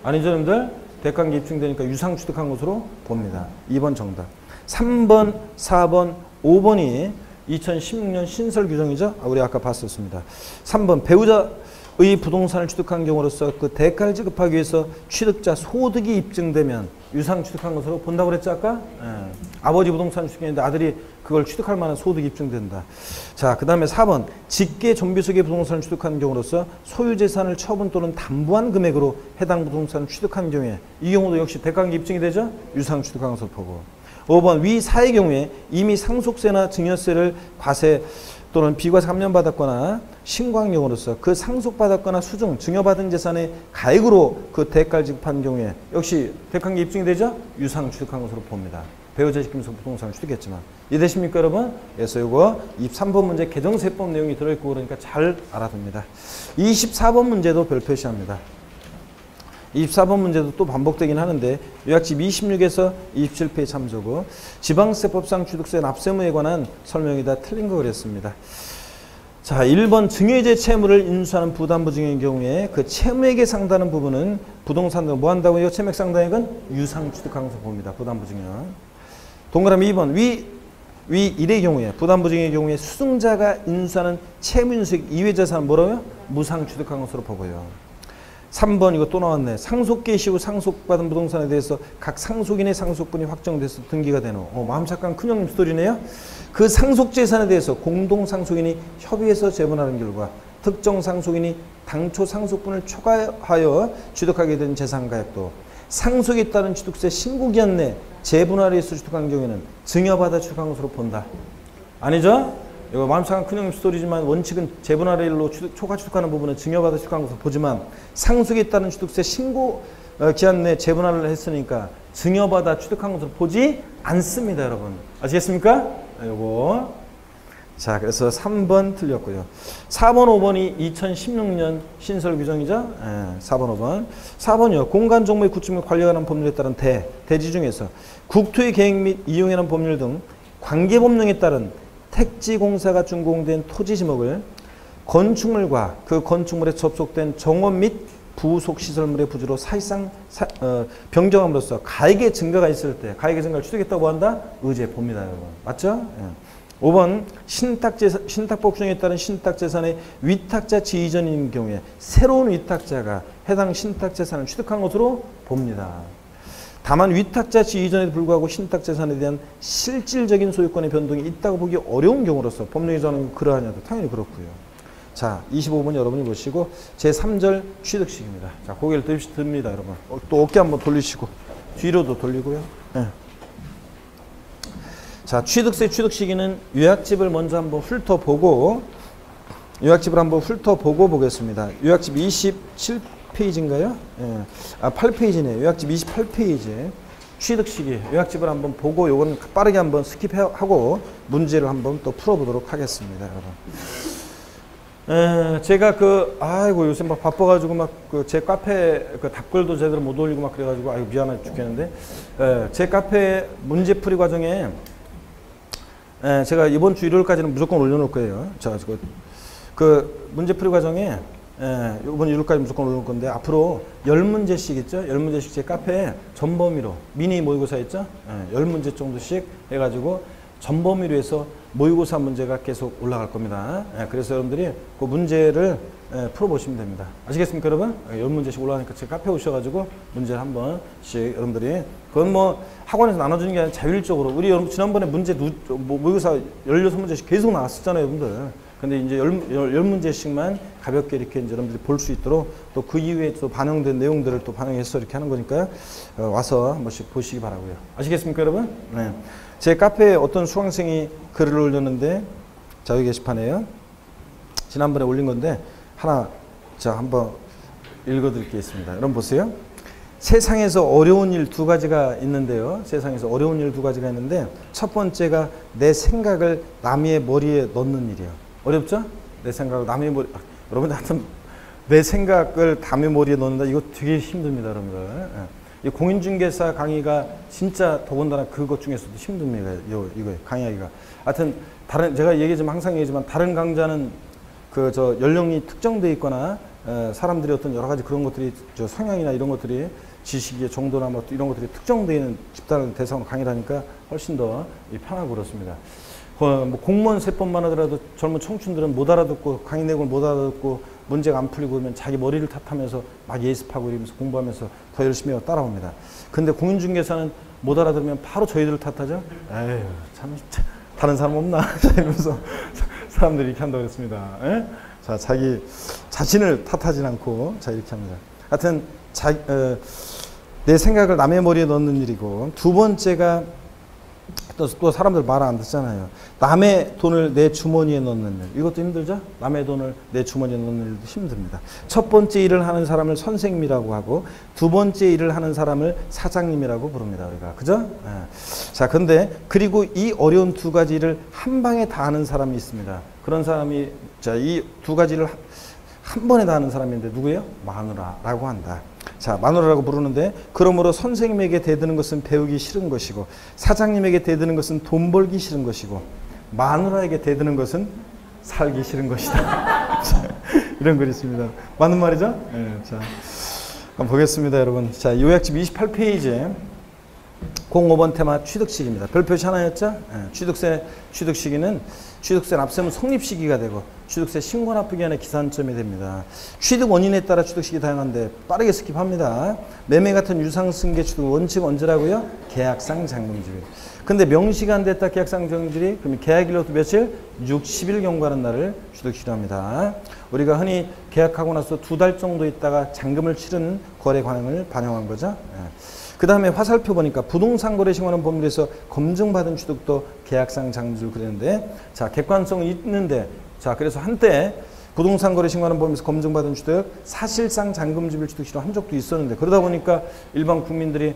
Speaker 1: 아니죠, 여러분들? 대가관계 입증되니까 유상 취득한 것으로 봅니다. 2번 정답. 3번, 4번, 5번이 2016년 신설 규정이죠. 우리 아까 봤었습니다. 3번 배우자의 부동산을 취득한 경우로서 그 대가를 지급하기 위해서 취득자 소득이 입증되면 유상 취득한 것으로 본다고 그랬죠 아까? 예. 아버지 부동산을 취득했는데 아들이 그걸 취득할 만한 소득이 입증된다. 자, 그 다음에 4번 직계 존비속의 부동산을 취득한 경우로서 소유재산을 처분 또는 담보한 금액으로 해당 부동산을 취득한 경우에 이 경우도 역시 대가관계 입증이 되죠? 유상 취득한 것으로 보고. 5번 위 사의 경우에 이미 상속세나 증여세를 과세 또는 비과세 감면받았거나 신고한 경우로서 그 상속받았거나 수증, 증여받은 재산의 가액으로 그 대가를 지급한 경우에 역시 대가관계 입증이 되죠? 유상 취득한 것으로 봅니다. 배우자 직계존비속 부동산을 취득했지만. 이해되십니까 여러분? 그래서 이거 23번 문제 개정세법 내용이 들어있고 그러니까 잘 알아둡니다. 24번 문제도 별표시합니다. 24번 문제도 또 반복되긴 하는데 요약집 26에서 27페이지 참조고 지방세법상 취득세 납세무에 관한 설명이다. 틀린 거 그랬습니다. 자, 1번 증여이제 채무를 인수하는 부담부 증여인 경우에 그 채무액에 상당하는 부분은 부동산 등 뭐 한다고요? 채무액 상당액은 유상 취득한 것으로 봅니다. 부담부 증여. 동그라미 2번 위 1의 경우에 부담부 증여의 경우에 수증자가 인수하는 채무 인수액 이외 재산은 뭐라고요? 무상 취득한 것으로 보고요. 3번 이거 또 나왔네. 상속계 시후 상속받은 부동산에 대해서 각 상속인의 상속분이 확정돼서 등기가 되는 마음 착한 큰형님 스토리네요. 그 상속재산에 대해서 공동상속인이 협의해서 재분하는 결과 특정 상속인이 당초 상속분을 초과하여 취득하게 된 재산가액도 상속에 따른 취득세 신고기한 내 재분할에 의해서 취득한 경우에는 증여받아 취득한 것으로 본다. 아니죠? 이거 마음상한 큰형님 스토리지만 원칙은 재분할일로 초과 취득하는 부분은 증여받아 취득한 것으로 보지만 상속에 따른 취득세 신고 기한 내 재분할을 했으니까 증여받아 취득한 것으로 보지 않습니다. 여러분 아시겠습니까? 요거 자, 그래서 3번 틀렸고요. 4번 5번이 2016년 신설 규정이죠. 4번 5번 4번이요. 공간 정보의 구축 및 관리에 관한 법률에 따른 대지 중에서 국토의 계획 및 이용에 관한 법률 등 관계법령에 따른 택지공사가 준공된 토지 지목을 건축물과 그 건축물에 접속된 정원 및 부속 시설물의 부지로 사실상 변경함으로써 가액의 증가가 있을 때 가액의 증가를 취득했다고 한다? 의제 봅니다. 여러분. 맞죠? 5번 신탁법 규정에 따른 신탁재산의 위탁자 지이전인 경우에 새로운 위탁자가 해당 신탁재산을 취득한 것으로 봅니다. 다만 위탁자 지이전에도 불구하고 신탁재산에 대한 실질적인 소유권의 변동이 있다고 보기 어려운 경우로서 법령이 정하는 그러하냐도 당연히 그렇고요. 자, 25번 여러분이 보시고 제3절 취득식입니다. 자, 고개를 듭니다, 여러분. 또 어깨 한번 돌리시고 뒤로도 돌리고요. 네. 자, 취득세 취득시기는 요약집을 먼저 한번 훑어보고 보겠습니다. 요약집 27페이지인가요? 예. 8페이지네요. 요약집 28페이지 취득시기 요약집을 한번 보고 요건 빠르게 한번 스킵하고 문제를 한번 또 풀어보도록 하겠습니다. 여러분. 제가 아이고 요새 막 바빠가지고 막 제 카페 답글도 제대로 못 올리고 막 그래가지고 아이고 미안해 죽겠는데, 제 카페 문제풀이 과정에 제가 이번 주 일요일까지는 무조건 올려놓을 거예요. 자, 문제풀이 과정에 이번 일요일까지 무조건 올려놓을 건데, 앞으로 10문제씩 있죠? 10문제씩 제 카페에 전범위로 미니 모의고사 있죠? 10문제 정도씩 해가지고 전범위로 해서 모의고사 문제가 계속 올라갈 겁니다. 그래서 여러분들이 그 문제를 풀어보시면 됩니다. 아시겠습니까, 여러분? 10문제씩 올라가니까 제 카페에 오셔가지고 문제를 한 번씩 여러분들이, 그건 뭐 학원에서 나눠주는 게 아니라 자율적으로, 우리 여러분 지난번에 문제 모의고사 16문제씩 계속 나왔었잖아요, 여러분들. 근데 이제 10문제씩만 가볍게 이렇게 이제 여러분들이 볼 수 있도록, 또 그 이후에 또 반영된 내용들을 또 반영해서 이렇게 하는 거니까 와서 한 번씩 보시기 바라고요. 아시겠습니까, 여러분? 네. 제 카페에 어떤 수강생이 글을 올렸는데, 자, 여기 게시판에요. 지난번에 올린 건데 하나 한번 읽어드리겠습니다. 여러분 보세요. 세상에서 어려운 일 2가지가 있는데요. 세상에서 어려운 일 2가지가 있는데, 첫 번째가 내 생각을 남의 머리에 넣는 일이에요. 어렵죠? 내 생각을 남의 머리, 여러분들 하여튼 내 생각을 남의 머리에 넣는다, 이거 되게 힘듭니다, 여러분들. 이 공인중개사 강의가 진짜 더군다나 그것 중에서도 힘듭니다. 이거 강의하기가. 하여튼 제가 얘기하지만 항상 얘기하지만, 다른 강좌는 연령이 특정되어 있거나 사람들이 어떤 여러 가지 그런 것들이 성향이나 이런 것들이 지식의 정도나 뭐 이런 것들이 특정되어 있는 집단을 대상으로 강의를 하니까 훨씬 더 편하고 그렇습니다. 뭐 공무원 세법만 하더라도 젊은 청춘들은 못 알아듣고, 강의 내용을 못 알아듣고 문제가 안 풀리고 그러면 자기 머리를 탓하면서 막 예습하고 이러면서 공부하면서 더 열심히 따라옵니다. 근데 공인중개사는 못 알아들으면 바로 저희들을 탓하죠. 에휴, 참 다른 사람 없나? 이러면서 사람들이 이렇게 한다고 했습니다. 자, 자기 자신을 탓하진 않고 이렇게 합니다. 하여튼 내 생각을 남의 머리에 넣는 일이고, 두 번째가 또 사람들 말 안 듣잖아요. 남의 돈을 내 주머니에 넣는 일. 이것도 힘들죠? 남의 돈을 내 주머니에 넣는 일도 힘듭니다. 첫 번째 일을 하는 사람을 선생님이라고 하고, 두 번째 일을 하는 사람을 사장님이라고 부릅니다, 우리가. 그죠? 자, 그리고 이 어려운 2가지 일을 한 방에 다 하는 사람이 있습니다. 그런 사람이, 이 2가지를 한 번에 다 하는 사람인데 누구예요? 마누라라고 한다. 자, 마누라라고 부르는데, 그러므로 선생님에게 대드는 것은 배우기 싫은 것이고, 사장님에게 대드는 것은 돈 벌기 싫은 것이고, 마누라에게 대드는 것은 살기 싫은 것이다. 이런 글이 있습니다. 맞는 말이죠? 네, 자, 한번 보겠습니다, 여러분. 자, 요약집 28페이지에 05번 테마 취득시기입니다. 별표시 하나였죠? 네, 취득 시기는 취득세 납세문 성립 시기가 되고, 취득세 신고 납부 기한의 기산점이 됩니다. 취득 원인에 따라 취득시기 다양한데 빠르게 스킵합니다. 매매 같은 유상승계 취득 원칙 언제라고요? 계약상 잔금질일. 근데 명시가 안 됐다 계약상 잔금질이, 그러면 계약일로부터 며칠? 60일 경과하는 날을 취득시로 합니다. 우리가 흔히 계약하고 나서 2달 정도 있다가 잔금을 치르는 거래 관행을 반영한 거죠. 그 다음에 화살표 보니까 부동산 거래 신고하는 법률에서 검증받은 취득도 계약상 잔금질을 그랬는데, 자, 객관성은 있는데, 자, 그래서 한때 부동산 거래 신고하는 법률에서 검증받은 취득, 사실상 잔금지별 취득시로 한 적도 있었는데, 그러다 보니까 일반 국민들이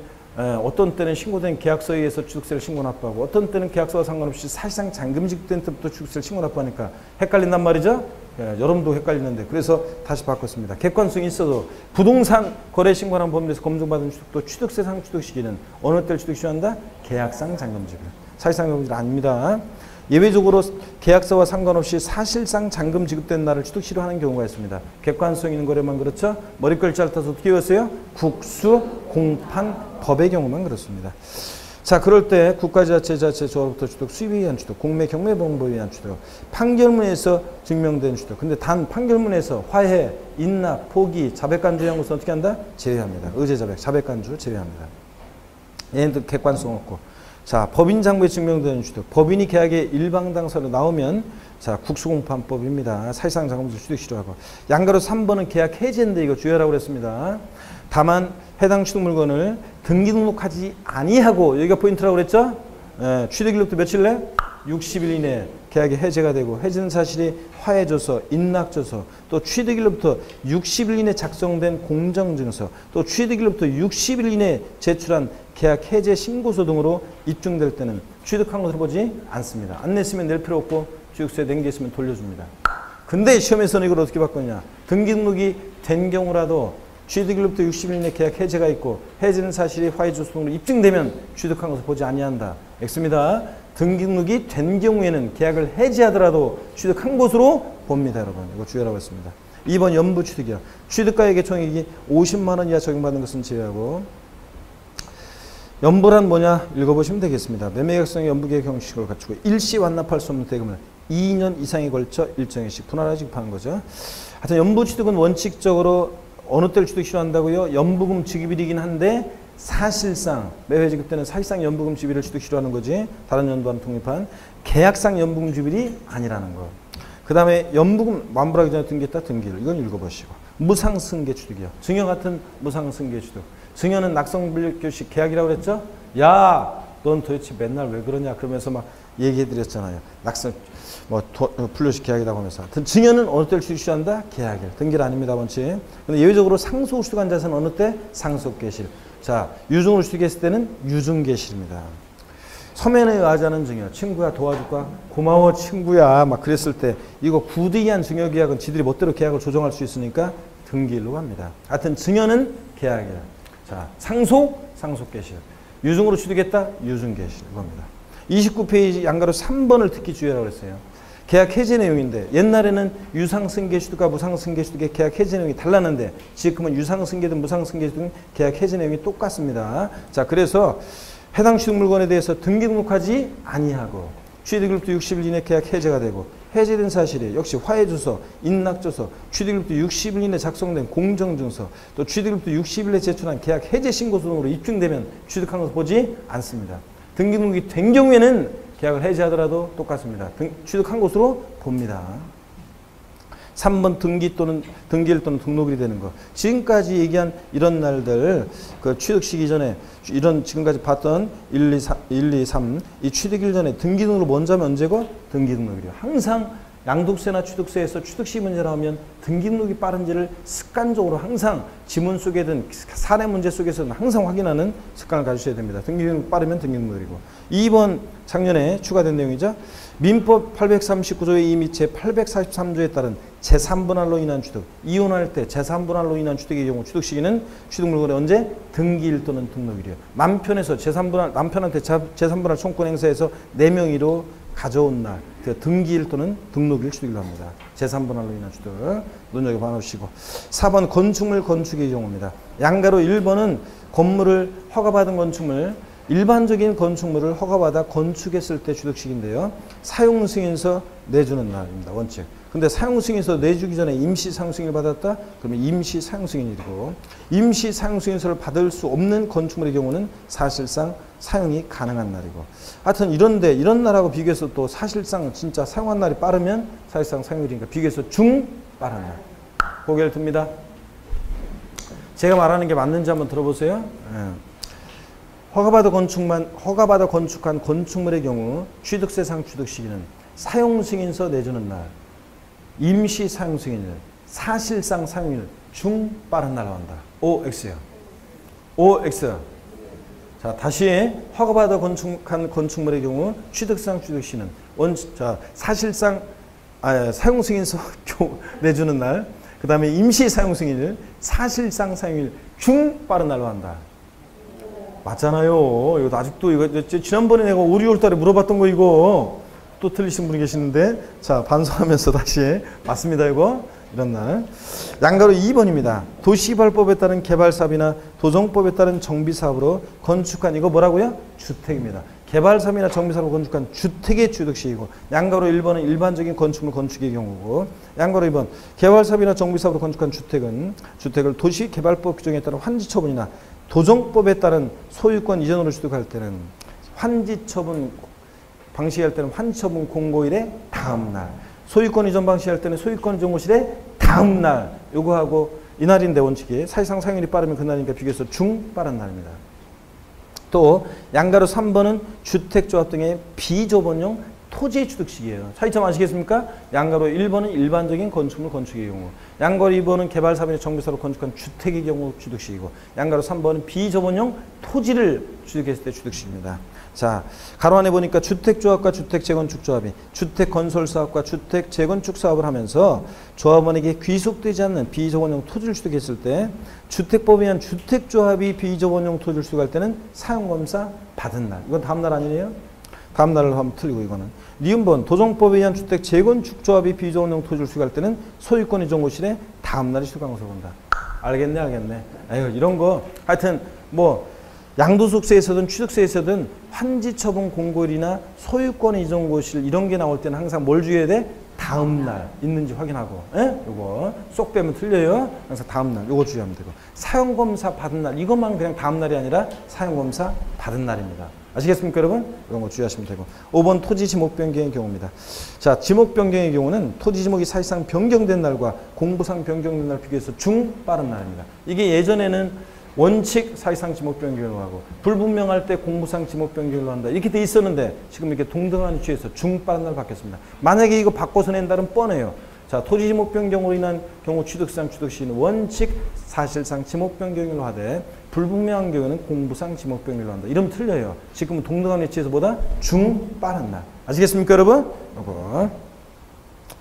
Speaker 1: 어떤 때는 신고된 계약서에 의해서 취득세를 신고 납부하고, 어떤 때는 계약서와 상관없이 사실상 잔금지급된 때부터 취득세를 신고 납부하니까 헷갈린단 말이죠. 여러분도 헷갈리는데, 그래서 다시 바꿨습니다. 객관성이 있어도 부동산 거래 신고하는 법률에서 검증받은 취득도 취득세상 취득 시기는 어느 때를 취득시로 한다? 계약상 잔금지별. 사실상 잔금지별 아닙니다. 예외적으로 계약서와 상관없이 사실상 잔금 지급된 날을 취득시로 하는 경우가 있습니다. 객관성 있는 거래만 그렇죠? 머리글자를 따서 어떻게 외웠어요? 국수, 공판, 법의 경우만 그렇습니다. 자, 그럴 때 국가지자체, 조합부터 취득, 수입에 의한 취득, 공매, 경매방법에 의한 취득, 판결문에서 증명된 취득. 근데 단 판결문에서 화해, 인납, 포기, 자백간주에 의한 것은 어떻게 한다? 제외합니다. 의제자백, 자백간주 제외합니다. 얘네들 객관성 없고. 자, 법인 장부에 증명되는 취득. 법인이 계약의 일방당사로 나오면, 자, 국수공판법입니다. 사실상 잔금지별 취득시로 하고. 양가로 3번은 계약 해지인데 이거 주의하라고 그랬습니다. 다만 해당 취득 물건을 등기 등록하지 아니하고, 여기가 포인트라고 그랬죠? 취득일로부터 며칠 내? 60일 이내에 계약이 해제가 되고, 해지는 사실이 화해줘서, 인락줘서, 또 취득일로부터 60일 이내에 작성된 공정증서, 또 취득일로부터 60일 이내에 제출한 계약 해제 신고서 등으로 입증될 때는 취득한 것으로 보지 않습니다. 안 냈으면 낼 필요 없고, 취득세 낸 게 있으면 돌려줍니다. 근데 시험에서는 이걸 어떻게 바꾸냐. 등기 등록이 된 경우라도 취득일로부터 60일 이내 계약 해제가 있고 해제는 사실이 화해조서 등으로 입증되면 취득한 것을 보지 아니한다. X입니다. 등기 등록이 된 경우에는 계약을 해지하더라도 취득한 것으로 봅니다. 여러분. 이거 주의하라고 했습니다. 2번 연부 취득이요. 취득가액 계총액이 50만 원 이하 적용받는 것은 제외하고 연부란 뭐냐 읽어보시면 되겠습니다. 매매계약성의 연부계획 형식을 갖추고 일시 완납할 수 없는 대금을 2년 이상에 걸쳐 일정일씩 분할하여 지급하는 거죠. 하여튼 연부 취득은 원칙적으로 어느 때를 취득 싫어한다고요? 연부금 지급일이긴 한데 사실상 매회 지급 때는 사실상 연부금 지급일을 취득 싫어하는 거지. 다른 연도와는 독립한 계약상 연부금 지급일이 아니라는 거. 그 다음에 연부금 완불하기 전에 등기했다 등기를 이건 읽어보시고 무상승계 취득이요. 증여 같은 무상승계 취득. 증여는 낙성불교식 계약이라고 그랬죠? 야, 넌 도대체 맨날 왜 그러냐 그러면서 막 얘기해드렸잖아요. 낙성 불교식 계약이라고 하면서. 하여튼 증여는 어느 때를 취득 취한다? 계약일. 등기를 아닙니다. 원칙. 근데 예외적으로 상속을 취득한 자산은 어느 때? 상속계실. 자, 유증으로 취득했을 때는 유증계실입니다. 서면에 의하자는 증여. 친구야 도와줄까? 고마워 친구야. 막 그랬을 때 이거 부득이한 증여계약은 지들이 멋대로 계약을 조정할 수 있으니까 등기일로 갑니다. 하여튼 증여는 계약이야. 자, 상속계실. 유증으로 취득했다? 유증계실. 이겁니다. 29페이지 양가로 3번을 특히 주의하라고 했어요. 계약 해제 내용인데 옛날에는 유상승계 취득과 무상승계 취득의 계약 해제 내용이 달랐는데 지금은 유상승계든 무상승계 취득은 계약 해제 내용이 똑같습니다. 자, 그래서 해당 취득 물건에 대해서 등기 등록하지 아니하고 취득일부터 60일 이내 계약 해제가 되고 해제된 사실이 역시 화해조서, 인락조서, 취득일부터 60일 이내 작성된 공정증서, 또 취득일부터 60일에 제출한 계약 해제 신고서 등으로 입증되면 취득한 것을 보지 않습니다. 등기 등록이 된 경우에는 계약을 해지하더라도 똑같습니다. 취득한 것으로 봅니다. 3번 등기일 또는 등록일이 되는 거. 지금까지 얘기한 이런 날들, 그 취득 시기 전에, 이런 지금까지 봤던 1, 2, 3, 이 취득일 전에 등기 등록을 먼저 하면 언제고? 등기 등록일이요. 항상 양도세나 취득세에서 취득시 문제라 하면 등기 등록이 빠른지를 습관적으로 항상 지문 속에든 사례 문제 속에서는 항상 확인하는 습관을 가지셔야 됩니다. 등기 등록 빠르면 등기 등록이고. 2번 작년에 추가된 내용이죠. 민법 839조의 2 및 제843조에 따른 제3분할로 인한 취득. 이혼할 때 제3분할로 인한 취득의 경우 취득 시기는 취득 물건의 언제? 등기일 또는 등록일이에요. 남편에서 남편한테 제3분할 총권 행사해서 4명의로 가져온 날, 그 등기일 또는 등록일 취득일로 합니다. 제3분할로 인한 취득 눈여겨봐 놓으시고. 4번 건축물 건축의 경우입니다. 양가로 1번은 건물을 허가받은 건축물, 일반적인 건축물을 허가받아 건축했을 때 취득식인데요. 사용승인서 내주는 날입니다. 원칙. 근데 사용승인서 내주기 전에 임시 사용승인을 받았다? 그러면 임시 사용승인이고, 임시 사용승인서를 받을 수 없는 건축물의 경우는 사실상 사용이 가능한 날이고. 하여튼 이런데 이런 날하고 비교해서 또 사실상 진짜 사용한 날이 빠르면 사실상 사용일이니까 비교해서 빠른 날. 고개를 듭니다. 제가 말하는 게 맞는지 한번 들어보세요. 허가받아 건축한 건축물의 경우 취득세상 취득 시기는 사용승인서 내주는 날, 임시 사용승인일, 사실상 사용일 중 빠른 날로 한다. OX요. OX. 자, 다시 허가받아 건축한 건축물의 경우 취득상 취득 시는 사실상 사용승인서 내주는 날, 그 다음에 임시 사용승인일, 사실상 사용일 중 빠른 날로 한다. 맞잖아요. 이거 아직도 이거 지난번에 내가 5, 6월 달에 물어봤던 거 이거 또 틀리신 분이 계시는데, 자, 반성하면서 다시 맞습니다. 이거 이런 날. 양가로 2번입니다. 도시개발법에 따른 개발사업이나 도정법에 따른 정비사업으로 건축한 이거 뭐라고요? 주택입니다. 개발사업이나 정비사업으로 건축한 주택의 취득시이고, 양가로 1번은 일반적인 건축물 건축의 경우고, 양가로 2번 개발사업이나 정비사업으로 건축한 주택을 도시개발법 규정에 따른 환지처분이나 도정법에 따른 소유권 이전으로 취득할 때는 환지처분 방식이 할 때는 환지처분 공고일의 다음 날, 소유권 이전 방식이 할 때는 소유권 이전 공고일의 다음 날, 요거하고 이날인데 원칙이 사실상 사용일이 빠르면 그날이니까 비교해서 중 빠른 날입니다. 또 양가로 3번은 주택조합 등의 비조번용 토지의 취득식이에요. 차이점 아시겠습니까? 양가로 1번은 일반적인 건축물 건축의 경우, 양가로 2번은 개발사업이나 정비사로 건축한 주택의 경우 취득식이고, 양가로 3번은 비저번용 토지를 취득했을 때 취득식입니다. 자, 가로 안에 보니까 주택조합과 주택재건축조합이 주택건설사업과 주택재건축사업을 하면서 조합원에게 귀속되지 않는 비저번용 토지를 취득했을 때, 주택법에 의한 주택조합이 비저번용 토지를 취득할 때는 사용검사 받은 날. 이건 다음 날 아니에요? 다음 날을 하면 틀리고, 이거는. 니은번 도정법에 의한 주택재건축조합이 비저번용 토지를 취득할 때는 소유권 이전고시에 다음 날이 취득한 것으로 본다. 알겠네, 알겠네. 아유, 이런 거 하여튼 뭐 양도소득세에서든 취득세에서든 환지처분 공고일이나 소유권 이전고실 이런 게 나올 때는 항상 뭘 주의해야 돼? 다음 날 있는지 확인하고, 예? 요거 쏙 빼면 틀려요. 항상 다음 날 요거 주의하면 되고, 사용검사 받은 날 이것만 그냥 다음 날이 아니라 사용검사 받은 날입니다. 아시겠습니까, 여러분? 이런 거 주의하시면 되고. 5번 토지 지목 변경의 경우입니다. 자, 지목 변경의 경우는 토지 지목이 사실상 변경된 날과 공부상 변경된 날 비교해서 중 빠른 날입니다. 이게 예전에는 원칙 사실상 지목 변경으로 하고 불분명할 때 공부상 지목 변경으로 한다. 이렇게 돼 있었는데 지금 이렇게 동등한 위치에서 중 빠른 날 바뀌었습니다. 만약에 이거 바꿔서 낸 날은 뻔해요. 자, 토지 지목 변경으로 인한 경우 취득상 취득시는 원칙 사실상 지목 변경으로 하되 불분명한 경우는 공부상 지목 변경으로 한다. 이러면 틀려요. 지금은 동등한 위치에서 보다 중 빠른 날. 아시겠습니까, 여러분? 이거.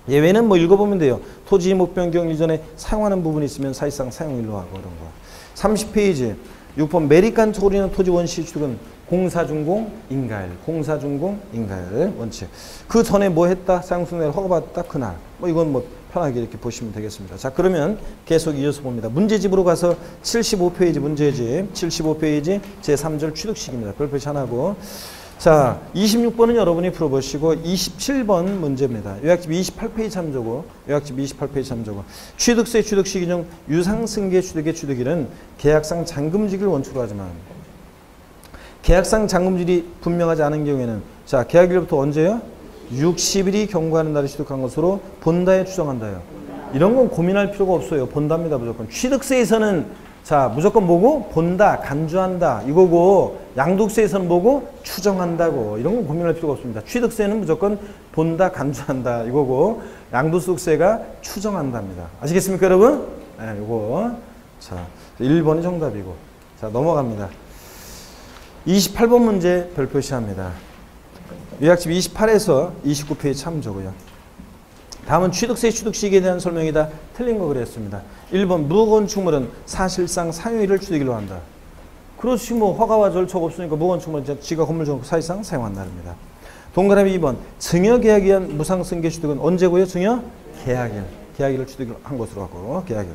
Speaker 1: 예외는 뭐 읽어보면 돼요. 토지 지목 변경 이전에 사용하는 부분이 있으면 사실상 사용일로 하고 이런 거. 30페이지 6번 매립간 토지나 토지 원시 취득은 공사준공 인가일, 공사준공 인가일 원칙. 그 전에 뭐 했다? 사용승인을 허가받았다? 그날. 뭐 이건 뭐 편하게 이렇게 보시면 되겠습니다. 자, 그러면 계속 이어서 봅니다. 문제집으로 가서 75페이지 문제집 75페이지 제3절 취득식입니다. 별표시 하나고. 자, 26번은 여러분이 풀어보시고 27번 문제입니다. 요약집 28페이지 참조고, 요약집 28페이지 참조고. 취득세 취득시 기준 유상승계 취득의 취득일은 계약상 잔금지기를 원칙으로 하지만 계약상 잔금질이 분명하지 않은 경우에는, 자, 계약일부터 언제요? 60일이 경과하는 날을 취득한 것으로 본다에 추정한다요. 이런 건 고민할 필요가 없어요. 본답니다, 무조건. 취득세에서는 자, 무조건 뭐고? 본다, 간주한다 이거고, 양도세에서는 뭐고? 추정한다고. 이런 건 고민할 필요가 없습니다. 취득세는 무조건 본다, 간주한다 이거고, 양도소득세가 추정한답니다. 아시겠습니까, 여러분? 네, 이거. 자, 1번이 정답이고. 자, 넘어갑니다. 28번 문제 별표시합니다. 요약집 28에서 29페이지 참조고요. 다음은 취득세 취득시기에 대한 설명이다. 틀린 거 그랬습니다. 1번 무건축물은 사실상 사용일을 취득일로 한다. 그렇지, 뭐 허가와 절차가 없으니까 무건축물은 지가 건물 정보 사실상 사용한다입니다. 동그라미 2번 증여계약에 의한 무상승계 취득은 언제고요? 증여? 계약일. 계약일을 취득한 것으로 하고 계약일.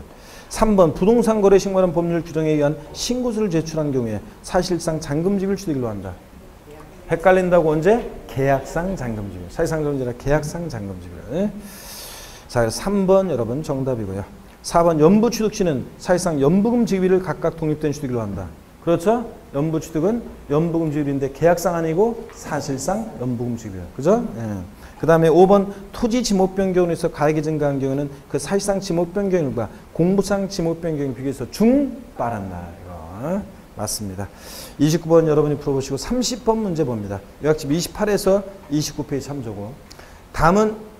Speaker 1: 3번 부동산 거래 신고라는 법률 규정에 의한 신고서를 제출한 경우에 사실상 잔금집을 취득일로 한다. 헷갈린다고. 언제? 계약상 잔금집일. 사실상 존재라 계약상 잔금집일. 자, 3번 여러분 정답이고요. 4번 연부 취득시는 사실상 연부금 지급일을 각각 독립된 취득일로 한다. 그렇죠? 연부 취득은 연부금 지급인데 계약상 아니고 사실상 연부금 지급이에요. 그죠? 예. 그 다음에 5번 토지 지목 변경으로 해서 가액이 증가한 경우는 그 사실상 지목 변경일과 공부상 지목 변경에 비교해서 중 빠른 날. 이거 맞습니다. 29번 여러분이 풀어보시고 30번 문제 봅니다. 요약집 28에서 29페이지 참조고. 다음은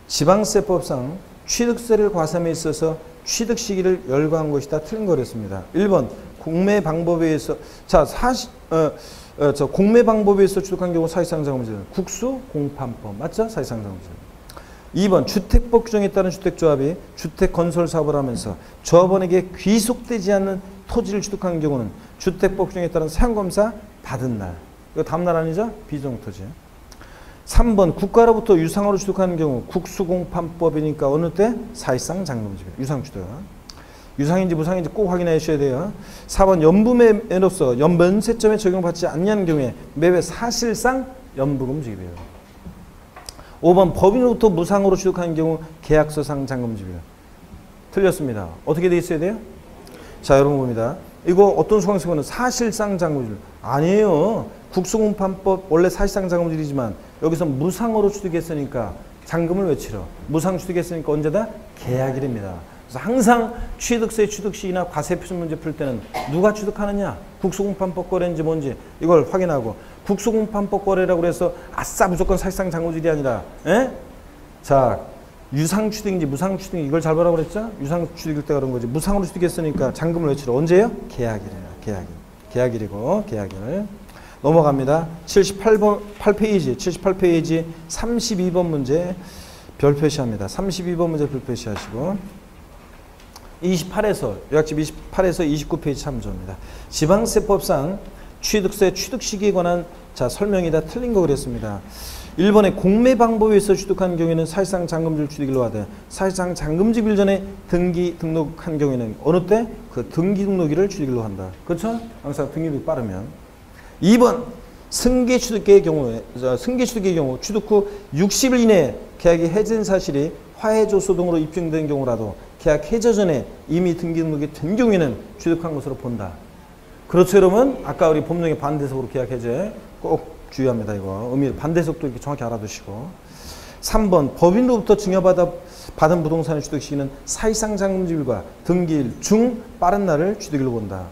Speaker 1: 지방세법상 취득세를 과세함에 있어서 취득 시기를 열거한 것이다. 틀린 거랬습니다. 1번 공매 방법에 의해서, 자, 공매 방법에 의해서 취득한 경우 사실상 잔금지는 국수 공판법 맞죠? 사실상 잔금지. 2번 주택법 규정에 따른 주택조합이 주택건설 사업을 하면서 조합원에게 귀속되지 않는 토지를 취득한 경우는 주택법 규정에 따른 사용검사 받은 날. 이거 다음 날 아니죠? 비정토지. 3번 국가로부터 유상으로 취득하는 경우 국수공판법이니까 어느 때? 사실상 잔금지입니다. 유상취득. 유상인지 무상인지 꼭 확인해 주셔야 돼요. 4번 연부매매로서 연면세점에 적용받지 않냐는 경우에 매매 사실상 연부금 지급이에요. 5번 법인으로부터 무상으로 취득하는 경우 계약서상 잔금지입니다. 틀렸습니다. 어떻게 돼 있어야 돼요? 자, 여러분 봅니다. 이거 어떤 수강생은 사실상 잔금질 아니에요. 국수공판법 원래 사실상 잔금질이지만 여기서 무상으로 취득했으니까 잔금을 왜 치러? 무상 취득했으니까 언제다? 계약일입니다. 그래서 항상 취득세, 취득시기나 과세표준 문제 풀 때는 누가 취득하느냐? 국수공판법 거래인지 뭔지 이걸 확인하고, 국수공판법 거래라고 해서 아싸 무조건 사실상 장고질이 아니라, 자, 유상취득인지 무상취득인지 이걸 잘 보라고 그랬죠? 유상취득일 때 그런 거지. 무상으로 취득했으니까 잔금을 외치러 언제요? 계약일이에요. 계약일이고, 계약일. 넘어갑니다. 78페이지 32번 문제 별 표시합니다. 32번 문제 별 표시하시고, 28에서 요약집 28에서 29페이지 참조입니다. 지방세법상 취득세 취득 시기에 관한 자 설명이 다 틀린 거 그랬습니다. 1번에 공매 방법에 있어 취득한 경우에는 사실상 잔금질 취득일로 하되, 사실상 잔금질 일전에 등기 등록한 경우에는 어느 때? 그 등기 등록일을 취득일로 한다. 그렇죠? 항상 등기일이 빠르면. 2번 승계 취득의 경우 취득 후 60일 이내에 계약이 해지된 사실이 화해조서 등으로 입증된 경우라도 계약 해저 전에 이미 등기 등록이 된 경우에는 취득한 것으로 본다. 그렇죠, 여러분? 아까 우리 법령의 반대석으로 계약 해제 꼭 주의합니다. 이거 의미 반대석도 이렇게 정확히 알아두시고. 3번 법인으로부터 증여받은 부동산의 취득 시기는 사실상 잔금질과 등기일 중 빠른 날을 취득일로 본다.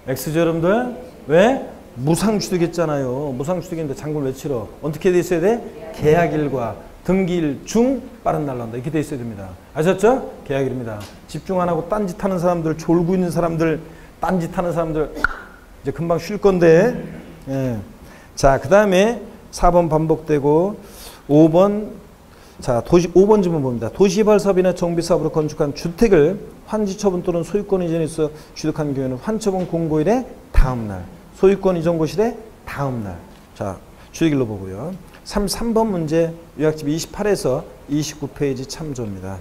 Speaker 1: X죠, 여러분들? 왜? 무상 취득했잖아요. 무상 취득인데 잔금을 외치러 어떻게 돼 있어야 돼? 계약일과 등기일 중 빠른 날로 한다. 이렇게 돼 있어야 됩니다. 아셨죠? 계약일입니다. 집중 안 하고 딴짓 하는 사람들, 졸고 있는 사람들, 딴짓 하는 사람들 이제 금방 쉴 건데. 예. 자, 그 다음에 4번 반복되고 5번, 자, 5번 질문 봅니다. 도시개발 사업이나 정비사업으로 건축한 주택을 환지처분 또는 소유권 이전에 있어 취득한 경우에는 환처분 공고일의 다음 날, 소유권 이전 고시일의 다음 날. 자, 취득일로 보고요. 3번 문제 요약집 28에서 29페이지 참조입니다.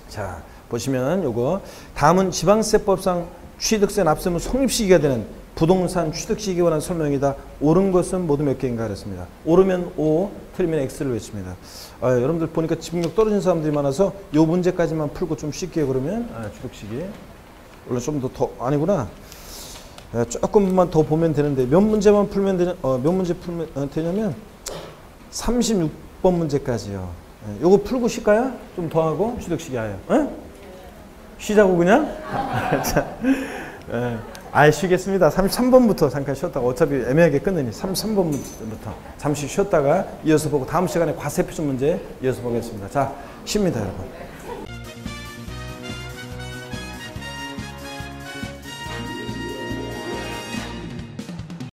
Speaker 1: 자, 보시면 요거 다음은 지방세법상 취득세 납세무 성립시기가 되는 부동산 취득시기에 관한 설명이다. 옳은 것은 모두 몇 개인가 그랬습니다. 옳으면 O, 틀리면 X를 외칩니다. 여러분들 보니까 집중력 떨어진 사람들이 많아서 요 문제까지만 풀고 좀 쉽게 그러면 취득시기. 원래 좀 더 아니구나. 조금만 더 보면 되는데 몇 문제만 풀면 되냐? 몇 문제 풀면 되냐면 36번 문제까지요. 요거 풀고 쉴까요? 좀 더 하고 취득시기 하여. 쉬자고 그냥? 자, 쉬겠습니다. 33번부터 잠깐 쉬었다가 어차피 애매하게 끝내니 33번부터 잠시 쉬었다가 이어서 보고 다음 시간에 과세표준 문제 이어서 보겠습니다. 자, 쉽니다, 여러분.